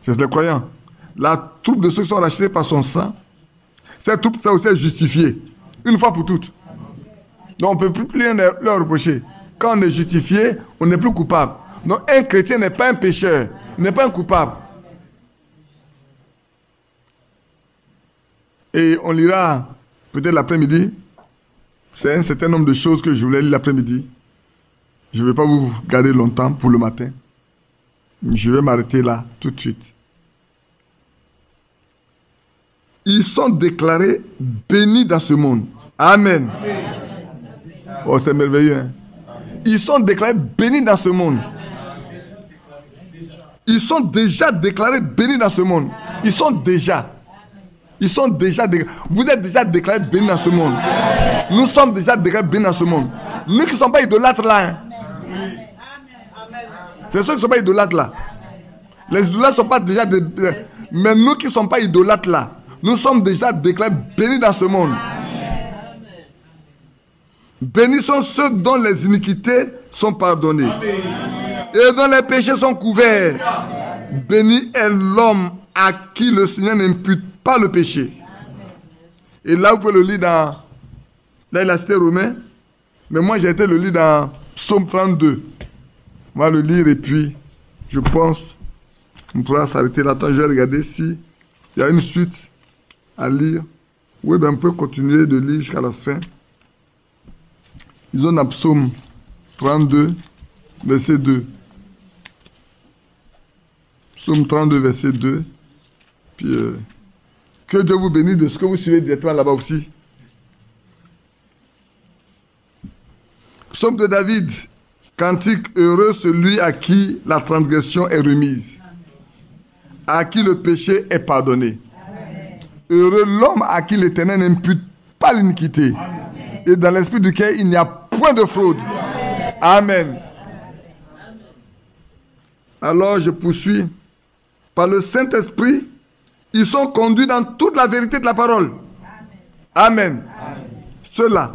C'est les croyants. La troupe de ceux qui sont rachetés par son sang, cette troupe, ça aussi est justifiée une fois pour toutes. Donc on ne peut plus leur reprocher. Quand on est justifié, on n'est plus coupable. Donc un chrétien n'est pas un pécheur, il n'est pas un coupable. Et on lira peut-être l'après-midi. C'est un certain nombre de choses que je voulais lire l'après-midi. Je ne vais pas vous garder longtemps pour le matin. Je vais m'arrêter là tout de suite. Ils sont déclarés bénis dans ce monde. Amen. Oh, c'est merveilleux. Hein? Ils sont déclarés bénis dans ce monde. Ils sont déjà déclarés bénis dans ce monde. Ils sont déjà vous êtes déjà déclarés bénis dans ce monde. Nous sommes déjà déclarés bénis dans ce monde. Nous qui ne sommes pas idolâtres là. Hein? C'est ceux qui ne sont pas idolâtres là. Les idolâtres ne sont pas déjà... Mais nous qui ne sommes pas idolâtres là, nous sommes déjà déclarés bénis dans ce monde. Bénis sont ceux dont les iniquités sont pardonnées. Et dont les péchés sont couverts. Béni est l'homme à qui le Seigneur n'impute pas le péché. Et là, vous pouvez le lire dans... Là, il a cité Romain. Mais moi, j'ai été le lire dans Psaume 32. On va le lire et puis, je pense, on pourra s'arrêter là. Attends, je vais regarder s'il y a une suite à lire. Oui, ben, on peut continuer de lire jusqu'à la fin. Ils ont dans Psaume 32, verset 2. Psaume 32, verset 2. Puis, que Dieu vous bénisse de ce que vous suivez directement là-bas aussi. Psaume de David. Cantique heureux celui à qui la transgression est remise, à qui le péché est pardonné. Heureux l'homme à qui l'Éternel n'impute pas l'iniquité, et dans l'esprit duquel il n'y a point de fraude. Amen. Alors je poursuis. Par le Saint-Esprit, ils sont conduits dans toute la vérité de la parole. Amen. Ceux-là,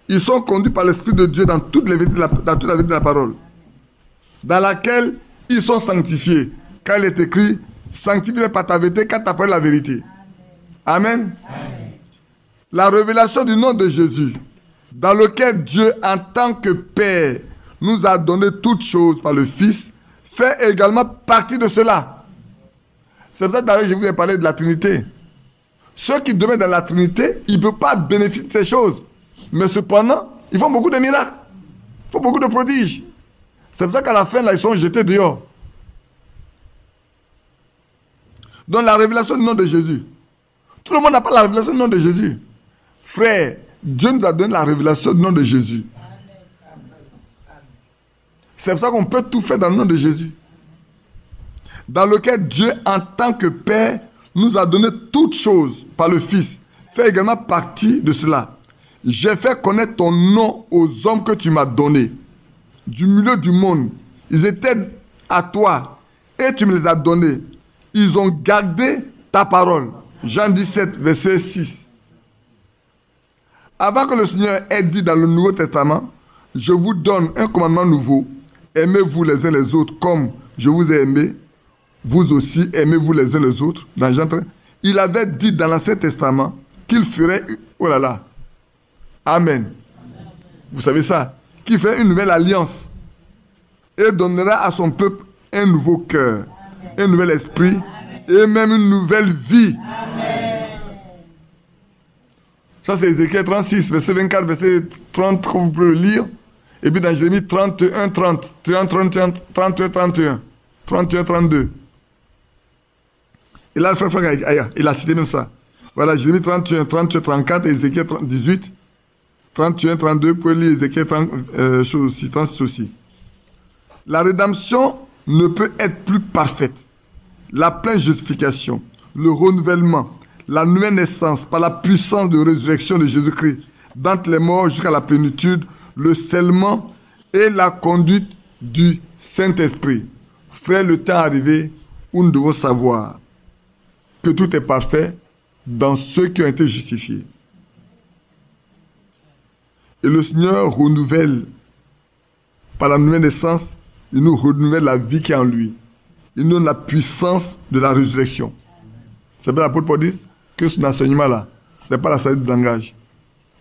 ils sont conduits par l'Esprit de Dieu dans toute la vérité de la parole, dans laquelle ils sont sanctifiés. Car il est écrit, sanctifie par ta vérité, car tu as parlé la vérité. Amen. Amen. La révélation du nom de Jésus, dans lequel Dieu, en tant que Père, nous a donné toutes choses par le Fils, fait également partie de cela. C'est pour ça que d'ailleurs je vous ai parlé de la Trinité. Ceux qui demeurent dans la Trinité, ils ne peuvent pas bénéficier de ces choses. Mais cependant, ils font beaucoup de miracles. Ils font beaucoup de prodiges. C'est pour ça qu'à la fin, là, ils sont jetés dehors. Donc la révélation du nom de Jésus. Tout le monde n'a pas la révélation du nom de Jésus. Frère, Dieu nous a donné la révélation du nom de Jésus. C'est pour ça qu'on peut tout faire dans le nom de Jésus. Dans lequel Dieu, en tant que Père, nous a donné toutes choses par le Fils, fait également partie de cela. J'ai fait connaître ton nom aux hommes que tu m'as donnés. Du milieu du monde, ils étaient à toi et tu me les as donnés. Ils ont gardé ta parole. Jean 17, verset 6. Avant que le Seigneur ait dit dans le Nouveau Testament, je vous donne un commandement nouveau. Aimez-vous les uns les autres comme je vous ai aimé. Vous aussi, aimez-vous les uns les autres. Dans Jean 13, il avait dit dans l'Ancien Testament qu'il ferait... Oh là là. Amen. Vous savez ça? Qu'il ferait une nouvelle alliance et donnera à son peuple un nouveau cœur, un nouvel esprit et même une nouvelle vie. Amen. Ça, c'est Ézéchiel 36, verset 24, verset 30, que vous pouvez le lire. Et puis dans Jérémie 31, 30, 31, 31, 32. Et là, le frère Franck, il a cité même ça. Voilà, Jérémie 31, 34, Ézéchiel 18, 31, 32, vous pouvez lire Ézéchiel 36 aussi. La rédemption ne peut être plus parfaite. La pleine justification, le renouvellement, la nouvelle naissance par la puissance de résurrection de Jésus-Christ d'entre les morts jusqu'à la plénitude, le scellement et la conduite du Saint-Esprit. Frère, le temps est arrivé où nous devons savoir que tout est parfait dans ceux qui ont été justifiés. Et le Seigneur renouvelle, par la nouvelle naissance, il nous renouvelle la vie qui est en lui. Il nous donne la puissance de la résurrection. C'est bien l'apôtre Paul dit que ce enseignement-là, ce n'est pas la sagesse de langage,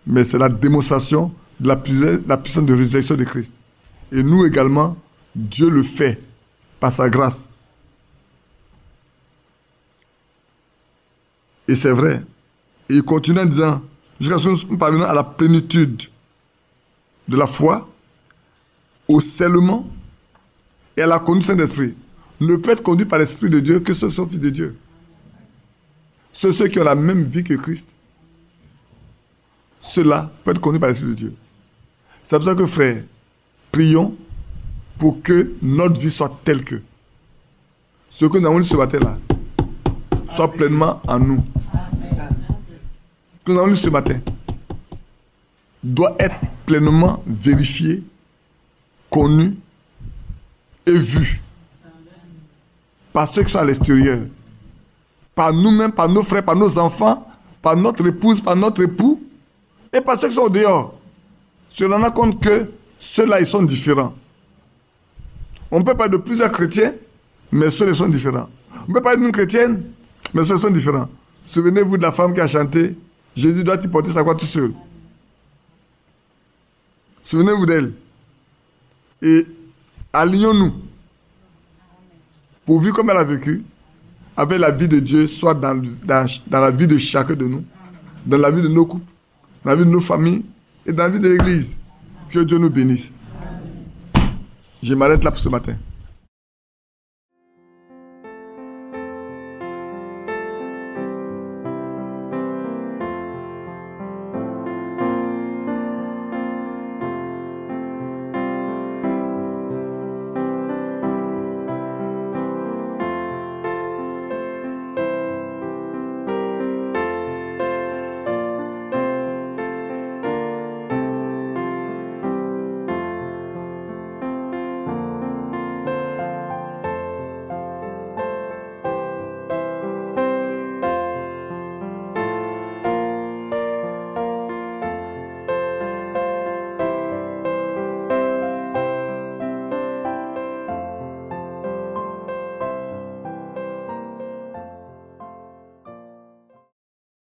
mais c'est la démonstration de la puissance de résurrection de Christ. Et nous également, Dieu le fait par sa grâce. Et c'est vrai. Et il continue en disant, jusqu'à ce que nous parvenons à la plénitude de la foi, au scellement et à la conduite du Saint-Esprit. Ne peut être conduit par l'Esprit de Dieu que ceux qui sont fils de Dieu. Ceux qui ont la même vie que Christ, ceux-là peuvent être conduits par l'Esprit de Dieu. C'est pour ça que, frères, prions pour que notre vie soit telle que ce que nous avons lu ce matin-là soit pleinement en nous. Ce que nous avons lu ce matin doit être pleinement vérifié, connu et vu par ceux qui sont à l'extérieur, par nous-mêmes, par nos frères, par nos enfants, par notre épouse, par notre époux et par ceux qui sont au dehors. Se rendant compte que ceux-là, ils sont différents. On peut parler de plusieurs chrétiens, mais ceux-là sont différents. On peut parler d'une chrétienne, mais ceux-là sont différents. Souvenez-vous de la femme qui a chanté « Jésus doit-il porter sa croix tout seul ?» Souvenez-vous d'elle. Et alignons-nous, pourvu comme elle a vécu, avec la vie de Dieu, soit dans la vie de chacun de nous, dans la vie de nos couples, dans la vie de nos familles et dans la vie de l'Église. Que Dieu nous bénisse. Je m'arrête là pour ce matin.